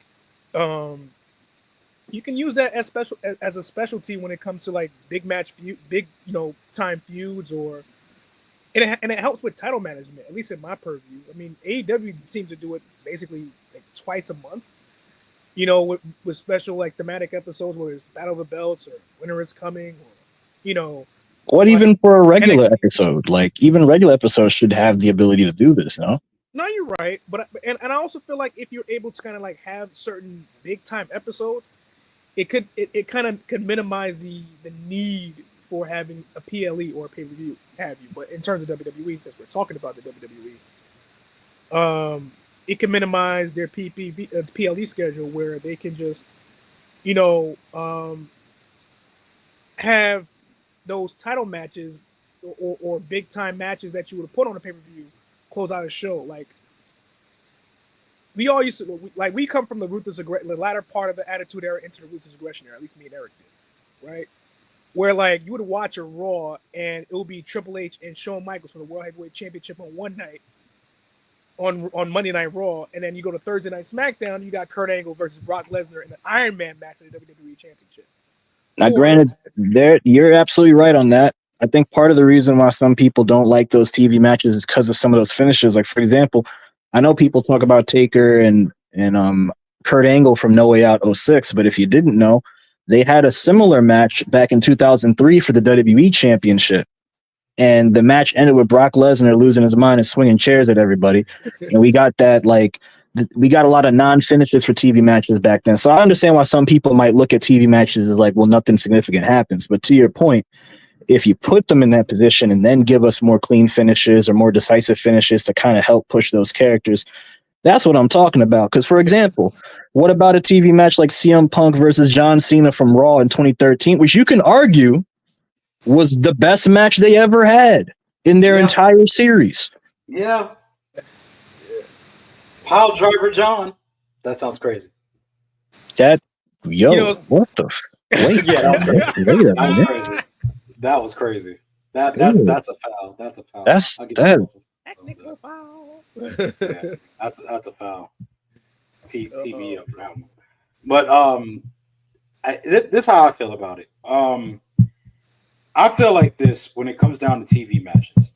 Speaker 2: you can use that as a specialty when it comes to like big time feuds, and it helps with title management, at least in my purview. I mean, AEW seems to do it basically like twice a month. You know, with special like thematic episodes where it's Battle of the Belts or Winter is Coming, or
Speaker 3: what, even for a regular
Speaker 2: NXT
Speaker 3: episode? Like, even regular episodes should have the ability to do this, no?
Speaker 2: No, you're right, but I also feel like if you're able to kind of like have certain big time episodes, it kind of could minimize the need for having a PLE or a pay per view, have you. But in terms of WWE, since we're talking about the WWE, it can minimize their PLE schedule where they can just, have those title matches or big time matches that you would have put on a pay per view close out a show. Like we all used to, we come from the latter part of the Attitude Era into the Ruthless Aggression Era. At least me and Eric did, right? Where like you would watch a Raw and it would be Triple H and Shawn Michaels for the World Heavyweight Championship on one night on Monday Night Raw, and then you go to Thursday Night SmackDown, you got Kurt Angle versus Brock Lesnar in an Iron Man match for the WWE Championship.
Speaker 3: Now, granted, you're absolutely right on that. I think part of the reason why some people don't like those TV matches is because of some of those finishes. Like, for example, I know people talk about Taker and Kurt Angle from No Way Out 06, but if you didn't know, they had a similar match back in 2003 for the WWE Championship. And the match ended with Brock Lesnar losing his mind and swinging chairs at everybody. And we got that, we got a lot of non-finishes for TV matches back then. So I understand why some people might look at TV matches as like, well, nothing significant happens. But to your point, if you put them in that position and then give us more clean finishes or more decisive finishes to kind of help push those characters, that's what I'm talking about. Because, for example, what about a TV match like CM Punk versus John Cena from Raw in 2013, which you can argue was the best match they ever had in their entire series?
Speaker 1: Yeah. Pile Driver John. That sounds crazy.
Speaker 3: What the? Wait,
Speaker 1: yeah, that was crazy. That was crazy. That's a foul. That's a foul.
Speaker 3: That's
Speaker 1: I'll give
Speaker 3: that.
Speaker 1: you
Speaker 2: Technical foul.
Speaker 1: yeah, that's a foul. TV up for that one. But this is how I feel about it. I feel like this when it comes down to TV matches.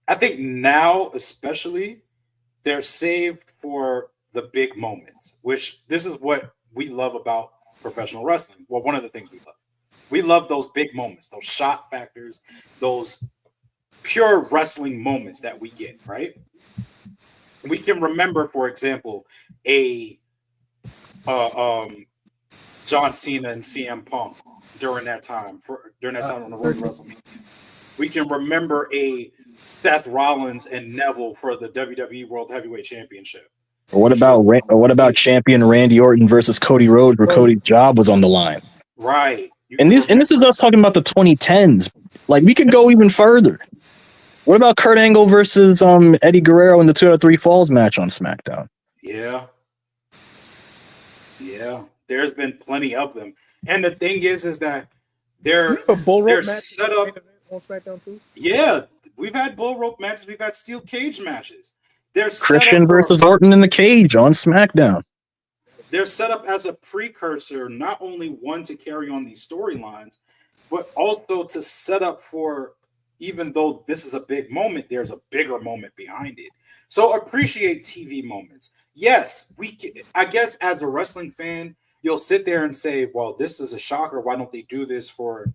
Speaker 1: I think now especially they're saved for the big moments, which this is what we love about professional wrestling. Well, one of the things we love. We love those big moments, those shot factors, those pure wrestling moments that we get, right? We can remember, for example, a John Cena and CM Punk during that time on the road to WrestleMania. We can remember a Seth Rollins and Neville for the WWE World Heavyweight Championship.
Speaker 3: Or what about champion Randy Orton versus Cody Rhodes, where Cody's job was on the line?
Speaker 1: Right.
Speaker 3: And this is us talking about the 2010s. Like, we could go even further. What about Kurt Angle versus Eddie Guerrero in the 2 out of 3 Falls match on SmackDown?
Speaker 1: Yeah. There's been plenty of them, and the thing is that they're set up
Speaker 2: on SmackDown too.
Speaker 1: Yeah, we've had bull rope matches. We've had steel cage matches. They're
Speaker 3: Christian versus Orton in the cage on SmackDown.
Speaker 1: They're set up as a precursor, not only one to carry on these storylines, but also to set up for, even though this is a big moment, there's a bigger moment behind it. So appreciate TV moments. Yes, I guess as a wrestling fan, you'll sit there and say, well, this is a shocker. Why don't they do this for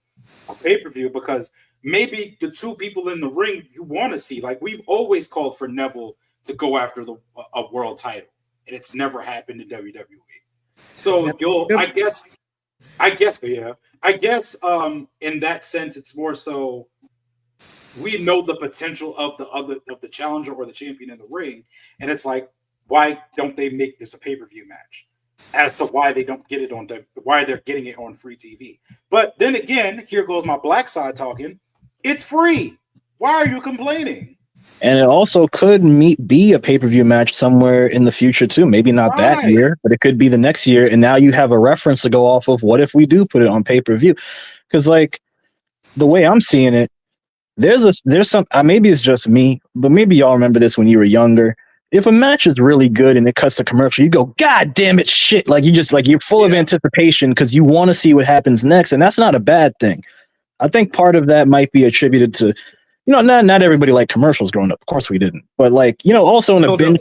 Speaker 1: a pay-per-view? Because maybe the two people in the ring you want to see, like we've always called for Neville to go after a world title, and it's never happened in WWE. So I guess in that sense, it's more so we know the potential of the challenger or the champion in the ring, and it's like, why don't they make this a pay-per-view match? As to why they don't get it why they're getting it on free TV. But then again, here goes my black side talking. It's free. Why are you complaining?
Speaker 3: And it also could be a pay-per-view match somewhere in the future too. Maybe not that year, but it could be the next year. And now you have a reference to go off of. What if we do put it on pay-per-view? Because like the way I'm seeing it, there's some maybe it's just me, but maybe y'all remember this when you were younger. If a match is really good and it cuts to commercial, you go, God damn it, shit. Like you're full of anticipation because you want to see what happens next. And that's not a bad thing. I think part of that might be attributed to, not everybody liked commercials growing up. Of course we didn't. But also in a binge,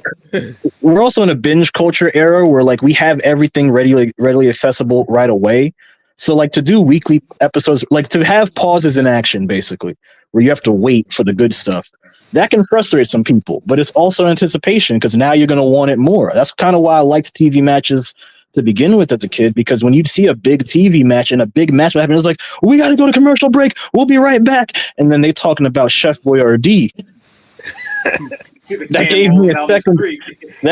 Speaker 3: we're also in a binge culture era where like we have everything readily accessible right away. So like to do weekly episodes, like to have pauses in action, basically, where you have to wait for the good stuff. That can frustrate some people, but it's also anticipation because now you're going to want it more. That's kind of why I liked TV matches to begin with as a kid, because when you see a big TV match and a big match happen, it's like, we got to go to commercial break. We'll be right back. And then they talking about Chef Boyardee. That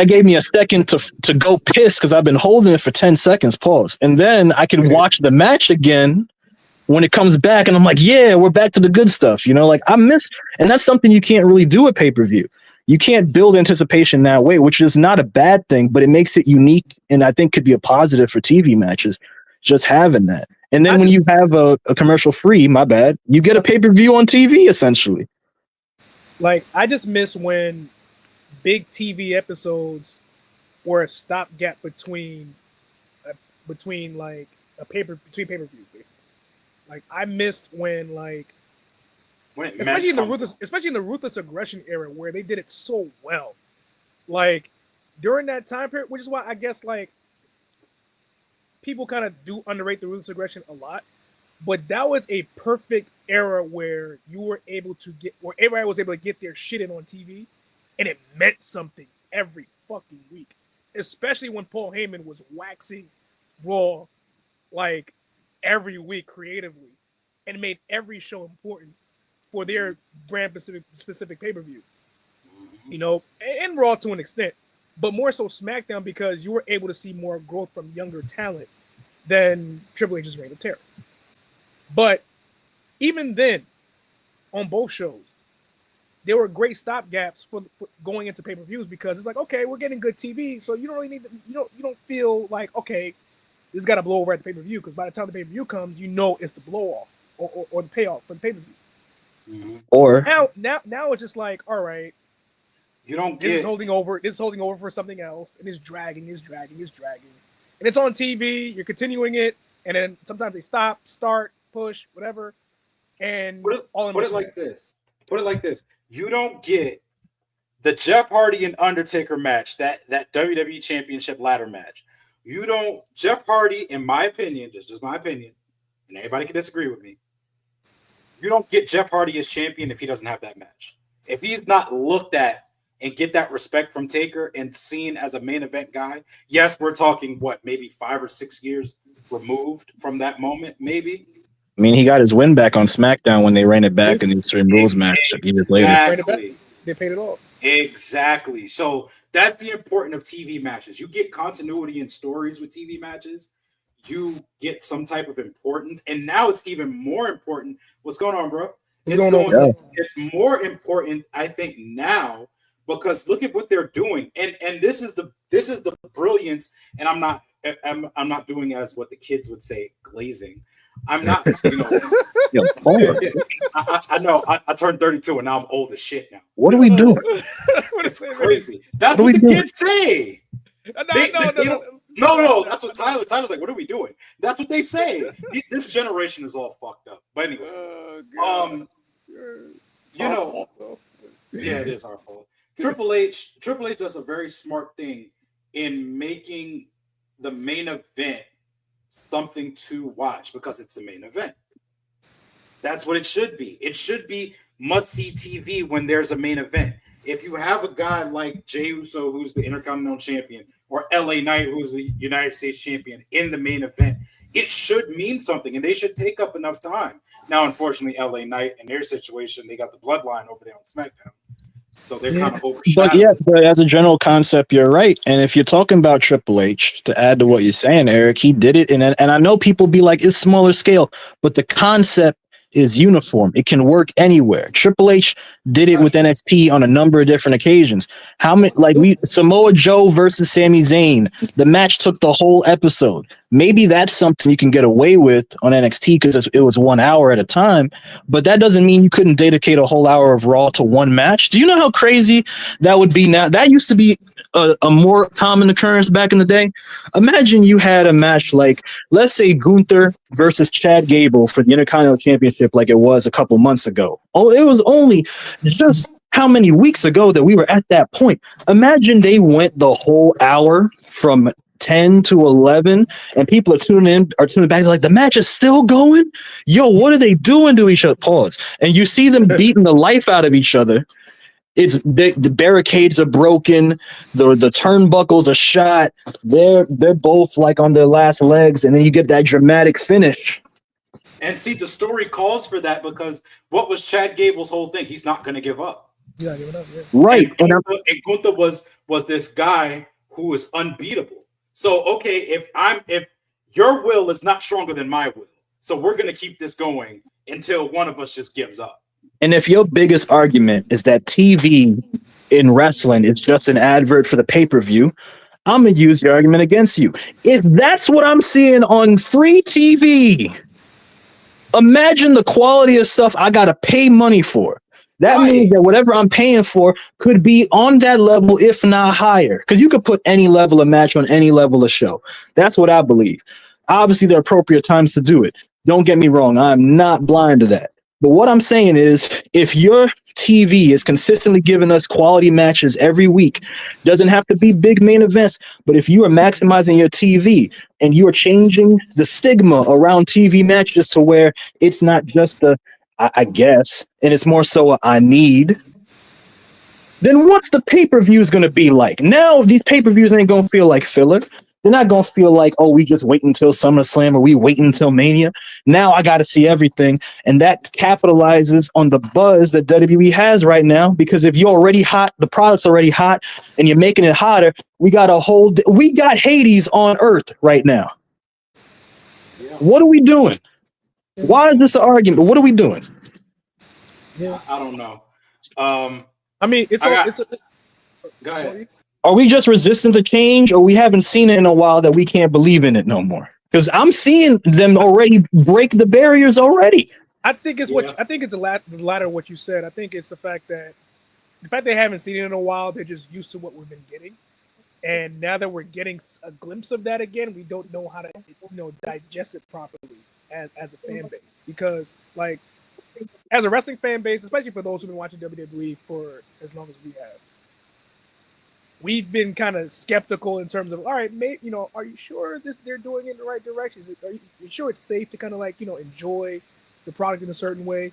Speaker 3: gave me a second to go piss because I've been holding it for 10 seconds. Pause. And then I can watch the match again when it comes back, and I'm like, yeah, we're back to the good stuff. Like I missed, and that's something you can't really do at pay-per-view. You can't build anticipation that way, which is not a bad thing, but it makes it unique, and I think could be a positive for TV matches, just having that. And then when you have a commercial free, my bad, you get a pay-per-view on TV, essentially.
Speaker 2: Like, I just miss when big TV episodes were a stopgap between pay-per-view, basically. Like, I missed when especially in the ruthless aggression era where they did it so well. Like during that time period, which is why I guess like people kind of do underrate the ruthless aggression a lot. But that was a perfect era where everybody was able to get their shit in on TV, and it meant something every fucking week. Especially when Paul Heyman was waxing Raw like every week creatively, and made every show important for their brand specific pay-per-view. And Raw to an extent, but more so SmackDown because you were able to see more growth from younger talent than Triple H's Reign of Terror. But even then, on both shows, there were great stopgaps for going into pay-per-views because it's like, okay, we're getting good TV, so you don't really need to, you don't feel like, okay, this got to blow over at the pay-per-view, because by the time the pay-per-view comes, you know it's the blow-off or the payoff for the pay-per-view.
Speaker 3: Mm-hmm. Or
Speaker 2: now it's just like, all right,
Speaker 1: you don't
Speaker 2: this is holding over for something else, and it's dragging, and it's on TV. You're continuing it, and then sometimes they stop, start, push, whatever, and
Speaker 1: put it like this. You don't get the Jeff Hardy and Undertaker match, that WWE Championship ladder match. Jeff Hardy, in my opinion, just my opinion, and everybody can disagree with me, you don't get Jeff Hardy as champion if he doesn't have that match. If he's not looked at and get that respect from Taker and seen as a main event guy, yes, we're talking, maybe 5 or 6 years removed from that moment, maybe.
Speaker 3: I mean, he got his win back on SmackDown when they ran it back in the Extreme Rules match years later.
Speaker 2: They paid it off.
Speaker 1: Exactly. So that's the importance of TV matches. You get continuity in stories with TV matches. You get some type of importance. And now it's even more important. What's going on, bro? It's more important, I think, now, because look at what they're doing. And this is the brilliance. And I'm not doing as what the kids would say, glazing. I'm not, I know. I turned 32 and now I'm old as shit now.
Speaker 3: What are we doing?
Speaker 1: It's crazy. That's what the kids say. No. That's what Tyler's like. What are we doing? That's what they say. This generation is all fucked up. But anyway, yeah, it is our fault. Triple H does a very smart thing in making the main event something to watch because it's the main event. That's what it should be. It should be must-see TV when there's a main event. If you have a guy like Jey Uso, who's the Intercontinental Champion, or LA Knight, who's the United States Champion, in the main event, it should mean something, and they should take up enough time. Now, unfortunately, LA Knight, in their situation, they got the bloodline over there on SmackDown. So they're kind of overshadowed.
Speaker 3: But as a general concept, you're right. And if you're talking about Triple H, to add to what you're saying, Eric, he did it. And I know people be like, it's smaller scale, but the concept is uniform. It can work anywhere. Triple H did it with NXT on a number of different occasions. Samoa Joe versus Sami Zayn, the match took the whole episode. Maybe that's something you can get away with on NXT because it was 1 hour at a time, but that doesn't mean you couldn't dedicate a whole hour of Raw to one match. Do you know how crazy that would be now? That used to be a more common occurrence back in the day. Imagine you had a match like, let's say, Gunther versus Chad Gable for the Intercontinental Championship like it was a couple months ago. Oh, it was only just how many weeks ago that we were at that point. Imagine they went the whole hour from 10 to 11 and people are tuning back like, the match is still going? Yo, what are they doing to each other? Pause. And you see them beating the life out of each other. It's the barricades are broken, the turnbuckles are shot. They're both like on their last legs, and then you get that dramatic finish.
Speaker 1: And see, the story calls for that because what was Chad Gable's whole thing? He's not going to give up.
Speaker 2: Yeah, giving up. Yeah.
Speaker 3: Right.
Speaker 1: And Gunther was this guy who was unbeatable. So okay, if your will is not stronger than my will, so we're going to keep this going until one of us just gives up.
Speaker 3: And if your biggest argument is that TV in wrestling is just an advert for the pay-per-view, I'm going to use your argument against you. If that's what I'm seeing on free TV, imagine the quality of stuff I got to pay money for. That means that whatever I'm paying for could be on that level, if not higher. Because you could put any level of match on any level of show. That's what I believe. Obviously, there are appropriate times to do it. Don't get me wrong. I'm not blind to that. But what I'm saying is, if your TV is consistently giving us quality matches every week, doesn't have to be big main events, but if you are maximizing your TV and you are changing the stigma around TV matches to where it's not just I guess, and it's more so I need, then what's the pay-per-views going to be like? Now these pay-per-views ain't going to feel like filler. They're not going to feel like, oh, we just wait until SummerSlam or we wait until Mania. Now I got to see everything. And that capitalizes on the buzz that WWE has right now, because if you're already hot, the product's already hot, and you're making it hotter, we got Hades on Earth right now. Yeah. What are we doing? Why is this an argument? What are we doing?
Speaker 2: Yeah.
Speaker 1: I don't know.
Speaker 2: I mean,
Speaker 1: Go ahead.
Speaker 3: Are we just resistant to change, or we haven't seen it in a while that we can't believe in it no more? Because I'm seeing them already break the barriers already.
Speaker 2: I think it's the latter of what you said. I think it's the fact they haven't seen it in a while. They're just used to what we've been getting, and now that we're getting a glimpse of that again, we don't know how to digest it properly as a fan base. Because like as a wrestling fan base, especially for those who've been watching WWE for as long as we have, we've been kind of skeptical in terms of, all right, are you sure they're doing it in the right direction? Are you sure it's safe to kind of enjoy the product in a certain way?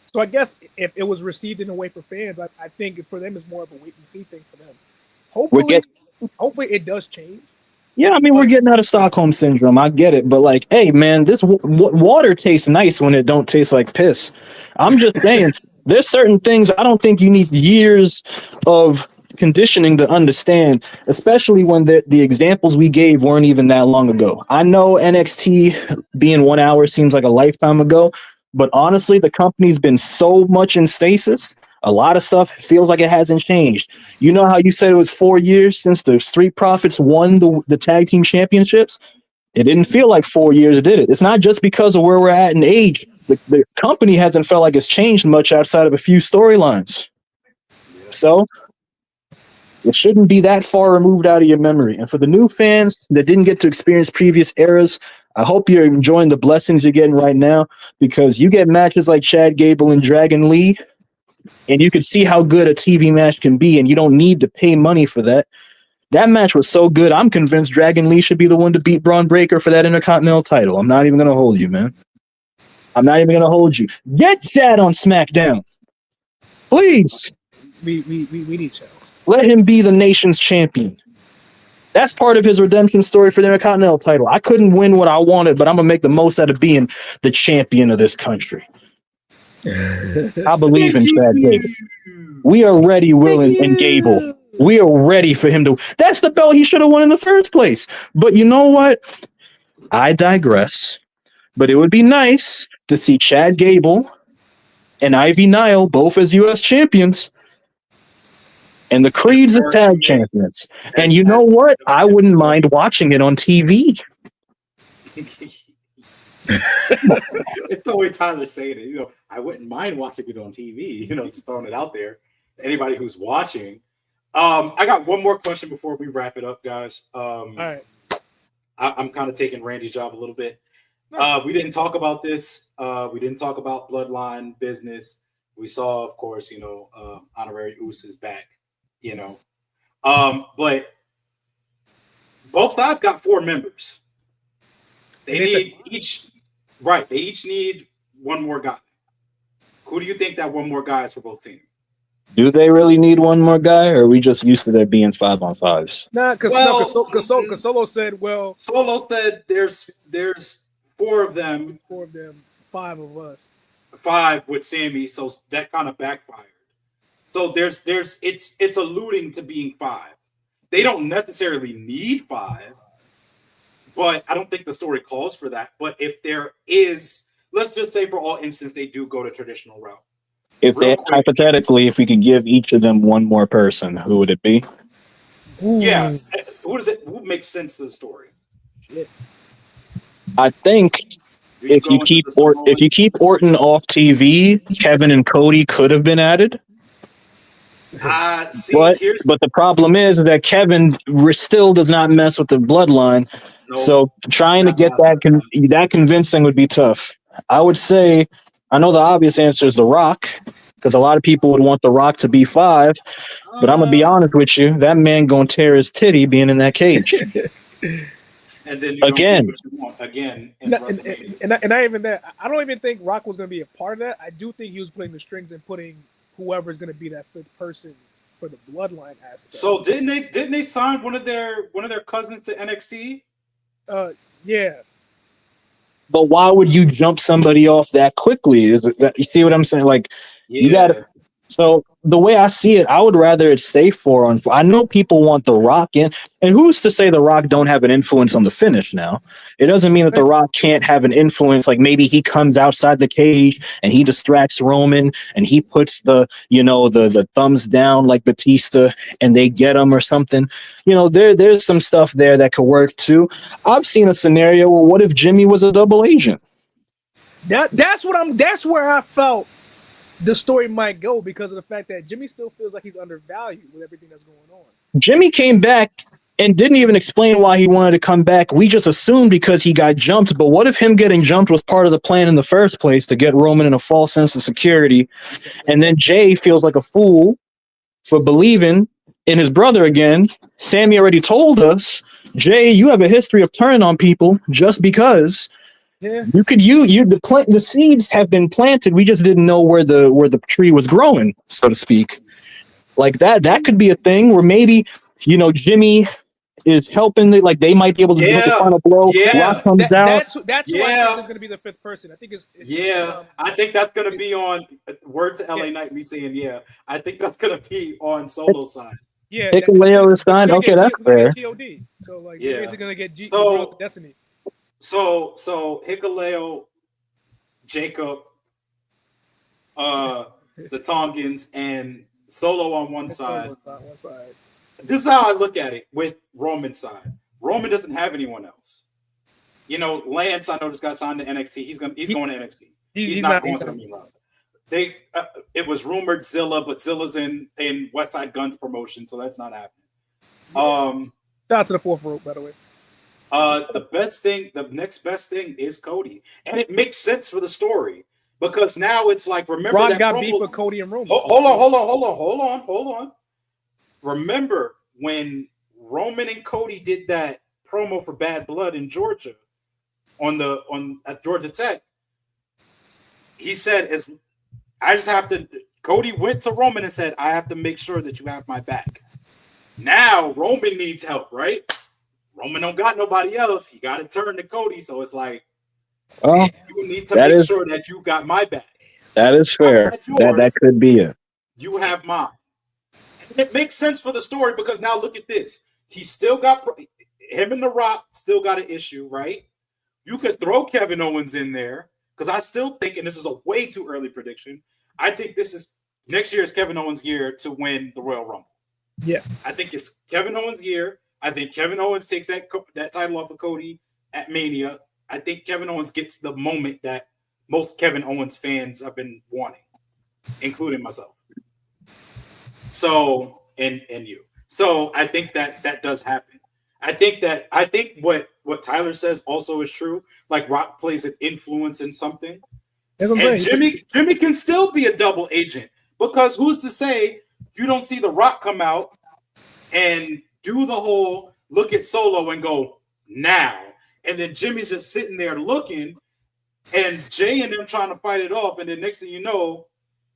Speaker 2: So I guess if it was received in a way for fans, I think for them it's more of a wait and see thing for them. Hopefully it does change.
Speaker 3: Yeah, I mean, we're getting out of Stockholm syndrome. I get it, but like, hey, man, this water tastes nice when it don't taste like piss. I'm just saying, there's certain things I don't think you need years of conditioning to understand, especially when the examples we gave weren't even that long ago. I know NXT being 1 hour seems like a lifetime ago, but honestly, the company's been so much in stasis. A lot of stuff feels like it hasn't changed. You know how you said it was 4 years since the Street Profits won the tag team championships? It didn't feel like 4 years, did it? It's not just because of where we're at in age. The company hasn't felt like it's changed much outside of a few storylines. So it shouldn't be that far removed out of your memory. And for the new fans that didn't get to experience previous eras, I hope you're enjoying the blessings you're getting right now, because you get matches like Chad Gable and Dragon Lee, and you can see how good a TV match can be, and you don't need to pay money for that. That match was so good, I'm convinced Dragon Lee should be the one to beat Braun Breaker for that Intercontinental title. I'm not even going to hold you, man. I'm not even going to hold you. Get Chad on SmackDown. Please.
Speaker 2: We need Chad.
Speaker 3: Let him be the nation's champion. That's part of his redemption story for the Intercontinental title. I couldn't win what I wanted, but I'm going to make the most out of being the champion of this country. I believe in Chad Gable. We are ready, Willen and Gable. We are ready for him to. That's the belt he should have won in the first place. But you know what? I digress. But it would be nice to see Chad Gable and Ivy Nile both as U.S. champions, and the Creeds as tag champions. And you know what? I wouldn't mind watching it on TV.
Speaker 1: It's the way Tyler's saying it. I wouldn't mind watching it on TV. Just throwing it out there. Anybody who's watching. I got one more question before we wrap it up, guys.
Speaker 2: All right.
Speaker 1: I'm kind of taking Randy's job a little bit. We didn't talk about this. We didn't talk about bloodline business. We saw, of course, Honorary Uce is back. But both sides got 4 members. They each need one more guy. Who do you think that one more guy is for both teams?
Speaker 3: Do they really need one more guy, or are we just used to there being 5-on-5s?
Speaker 2: Nah, because Solo said,
Speaker 1: Solo said there's 4 of them.
Speaker 2: 4 of them, 5 of us.
Speaker 1: 5 with Sammy, so that kind of backfired. So it's alluding to being 5. They don't necessarily need 5, but I don't think the story calls for that. But if there is, let's just say for all instance, they do go to traditional route.
Speaker 3: Hypothetically, if we could give each of them one more person, who would it be?
Speaker 2: Ooh.
Speaker 1: Yeah. Who makes sense to the story?
Speaker 2: Shit.
Speaker 3: I think if you keep Orton off TV, Kevin and Cody could have been added. But the problem is that Kevin still does not mess with the bloodline. Nope. So trying to get that convincing would be tough. I would say, I know the obvious answer is The Rock, because a lot of people would want The Rock to be 5. But I'm gonna be honest with you, that man gonna tear his titty being in that cage.
Speaker 1: And then again,
Speaker 2: and not even that. I don't even think Rock was gonna be a part of that. I do think he was putting the strings and putting whoever's going to be that 5th person for the bloodline aspect.
Speaker 1: So didn't they sign one of their cousins to NXT?
Speaker 2: Yeah.
Speaker 3: But why would you jump somebody off that quickly? You see what I'm saying? Like, you got to. So the way I see it, I would rather it stay 4-on-4. I know people want The Rock in, and who's to say The Rock don't have an influence on the finish now? It doesn't mean that The Rock can't have an influence. Like maybe he comes outside the cage and he distracts Roman and he puts the thumbs down like Batista and they get him or something. There's some stuff there that could work too. I've seen a scenario where what if Jimmy was a double agent?
Speaker 2: That's where I felt the story might go, because of the fact that Jimmy still feels like he's undervalued with everything that's going on.
Speaker 3: Jimmy came back and didn't even explain why he wanted to come back. We just assumed because he got jumped. But what if him getting jumped was part of the plan in the first place to get Roman in a false sense of security? And then Jay feels like a fool for believing in his brother again. Sammy already told us, Jay, you have a history of turning on people just because.
Speaker 2: Yeah.
Speaker 3: The seeds have been planted. We just didn't know where the tree was growing, so to speak. Like that could be a thing where maybe, Jimmy is helping. They might be able to get the final blow. Rock comes out.
Speaker 2: That's who I think is going to be the fifth person. I think
Speaker 1: I think that's going to be on word to LA Knight. Me saying I think that's going to be on Solo's side.
Speaker 2: Yeah,
Speaker 3: Hikuleo is signed. Okay, that's fair.
Speaker 2: GOD. So you're basically going to get
Speaker 1: so,
Speaker 2: Destiny.
Speaker 1: So Hikuleo, Jacob, the Tongans, and Solo on one side. This is how I look at it with Roman's side. Roman doesn't have anyone else. Lance, I know this guy signed to NXT. He's going to NXT. He's not going to the main roster. It was rumored Zilla, but Zilla's in West Side Guns promotion, so that's not happening.
Speaker 2: Shout out to the fourth rope, by the way.
Speaker 1: The next best thing is Cody, and it makes sense for the story because now it's like, remember
Speaker 2: Brock
Speaker 1: that
Speaker 2: got beef with Cody and Roman.
Speaker 1: Hold on. Remember when Roman and Cody did that promo for Bad Blood in Georgia at Georgia Tech? He said, Cody went to Roman and said, I have to make sure that you have my back. Now Roman needs help, right? Roman don't got nobody else. He got to turn to Cody. So it's like, you need to make sure that you got my back.
Speaker 3: That is fair. That could be it.
Speaker 1: You have mine. It makes sense for the story because now look at this. He still got him and The Rock still got an issue, right? You could throw Kevin Owens in there because I still think, and this is a way too early prediction, I think this is next year's Kevin Owens' year to win the Royal Rumble.
Speaker 2: Yeah.
Speaker 1: I think it's Kevin Owens' year. I think Kevin Owens takes that title off of Cody at Mania. I think Kevin Owens gets the moment that most Kevin Owens fans have been wanting, including myself. So, and you. So I think that does happen. I think what Tyler says also is true. Like Rock plays an influence in something. And Jimmy can still be a double agent because who's to say you don't see The Rock come out and do the whole look at Solo and go now, and then Jimmy's just sitting there looking, and Jay and them trying to fight it off, and then next thing you know,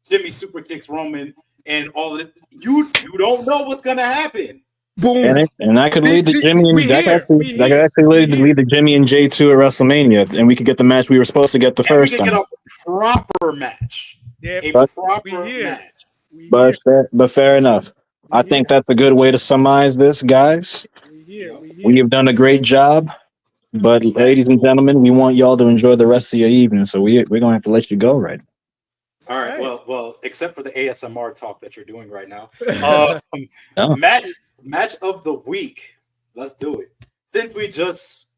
Speaker 1: Jimmy super kicks Roman, and all of it. You don't know what's gonna happen.
Speaker 2: Boom,
Speaker 3: and that could lead to Jimmy and that could actually lead to Jimmy and Jay 2 at WrestleMania, and we could get the match we were supposed to get the first time.
Speaker 1: We could get a proper match.
Speaker 2: Yeah,
Speaker 1: proper match.
Speaker 3: But fair enough. I think that's a good way to summarize this, guys. We have done a great job, but ladies and gentlemen, we want y'all to enjoy the rest of your evening, so we're gonna have to let you go, right?
Speaker 1: All right. Well, except for the ASMR talk that you're doing right now, match of the week. Let's do it. Since we just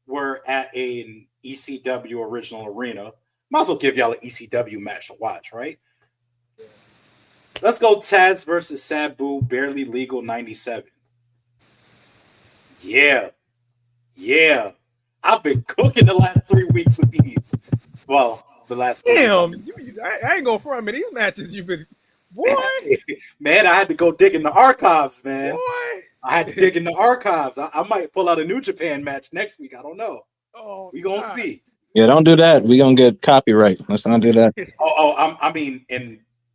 Speaker 1: were at an ECW original arena, might as well give y'all an ECW match to watch, right? Let's go Taz versus Sabu, Barely Legal 97. Yeah. I've been cooking the last 3 weeks with these. Well, the last 3 weeks.
Speaker 2: I ain't going for these matches you've been. Boy.
Speaker 1: Man, I had to go dig in the archives, man.
Speaker 2: Boy.
Speaker 1: I had to dig in the archives. I might pull out a New Japan match next week. I don't know. We gonna see.
Speaker 3: Yeah, don't do that. We gonna get copyright. Let's not do that.
Speaker 1: I mean,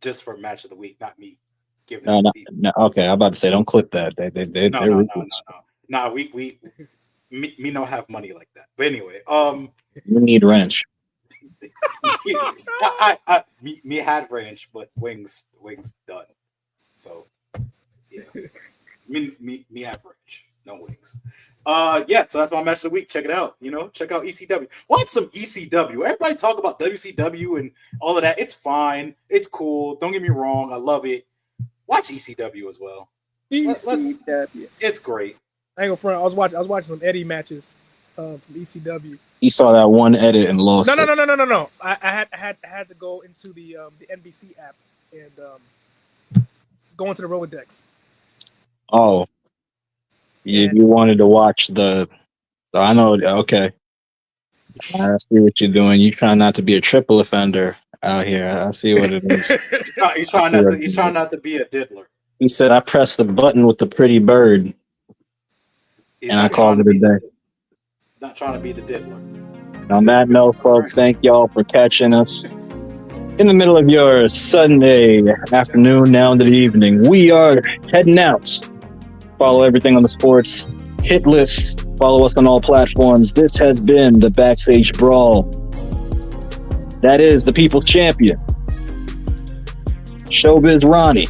Speaker 1: just for match of the week, not me giving it to people.
Speaker 3: No, okay, I'm about to say, don't clip that.
Speaker 1: No. Me don't have money like that. But anyway,
Speaker 3: you need wrench.
Speaker 1: me had ranch, but wings done. So, yeah, me average, no wings. Yeah, so that's my match of the week. Check it out. Check out ECW. Watch some ECW. Everybody talk about WCW and all of that. It's fine. It's cool. Don't get me wrong. I love it. Watch ECW as well.
Speaker 2: ECW.
Speaker 1: It's great.
Speaker 2: I ain't gonna front. I was watching some Eddie matches from ECW.
Speaker 3: You saw that one edit and lost.
Speaker 2: No. I had to go into the NBC app and go into the Rolodex.
Speaker 3: Oh, you wanted to watch the. I know. Okay, I see what you're doing. You trying not to be a triple offender out here. I see what it is.
Speaker 1: He's trying not to be a diddler.
Speaker 3: He said, "I pressed the button with the pretty bird, and I called it a day."
Speaker 1: Not trying to be the diddler.
Speaker 3: On that note, folks, thank y'all for catching us in the middle of your Sunday afternoon, now into the evening. We are heading out. Follow everything on the sports hit list. Follow us on all platforms. This has been the Backstage Brawl. That is the People's Champion, Showbiz Ronnie.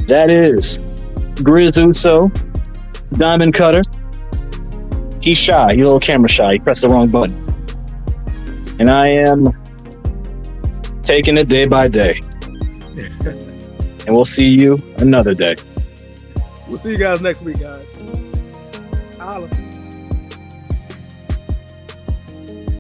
Speaker 3: That is Grizz Uso, Diamond Cutter. He's shy. He's a little camera shy. He pressed the wrong button. And I am taking it day by day. And we'll see you another day.
Speaker 2: We'll see you guys next week, guys. Holla.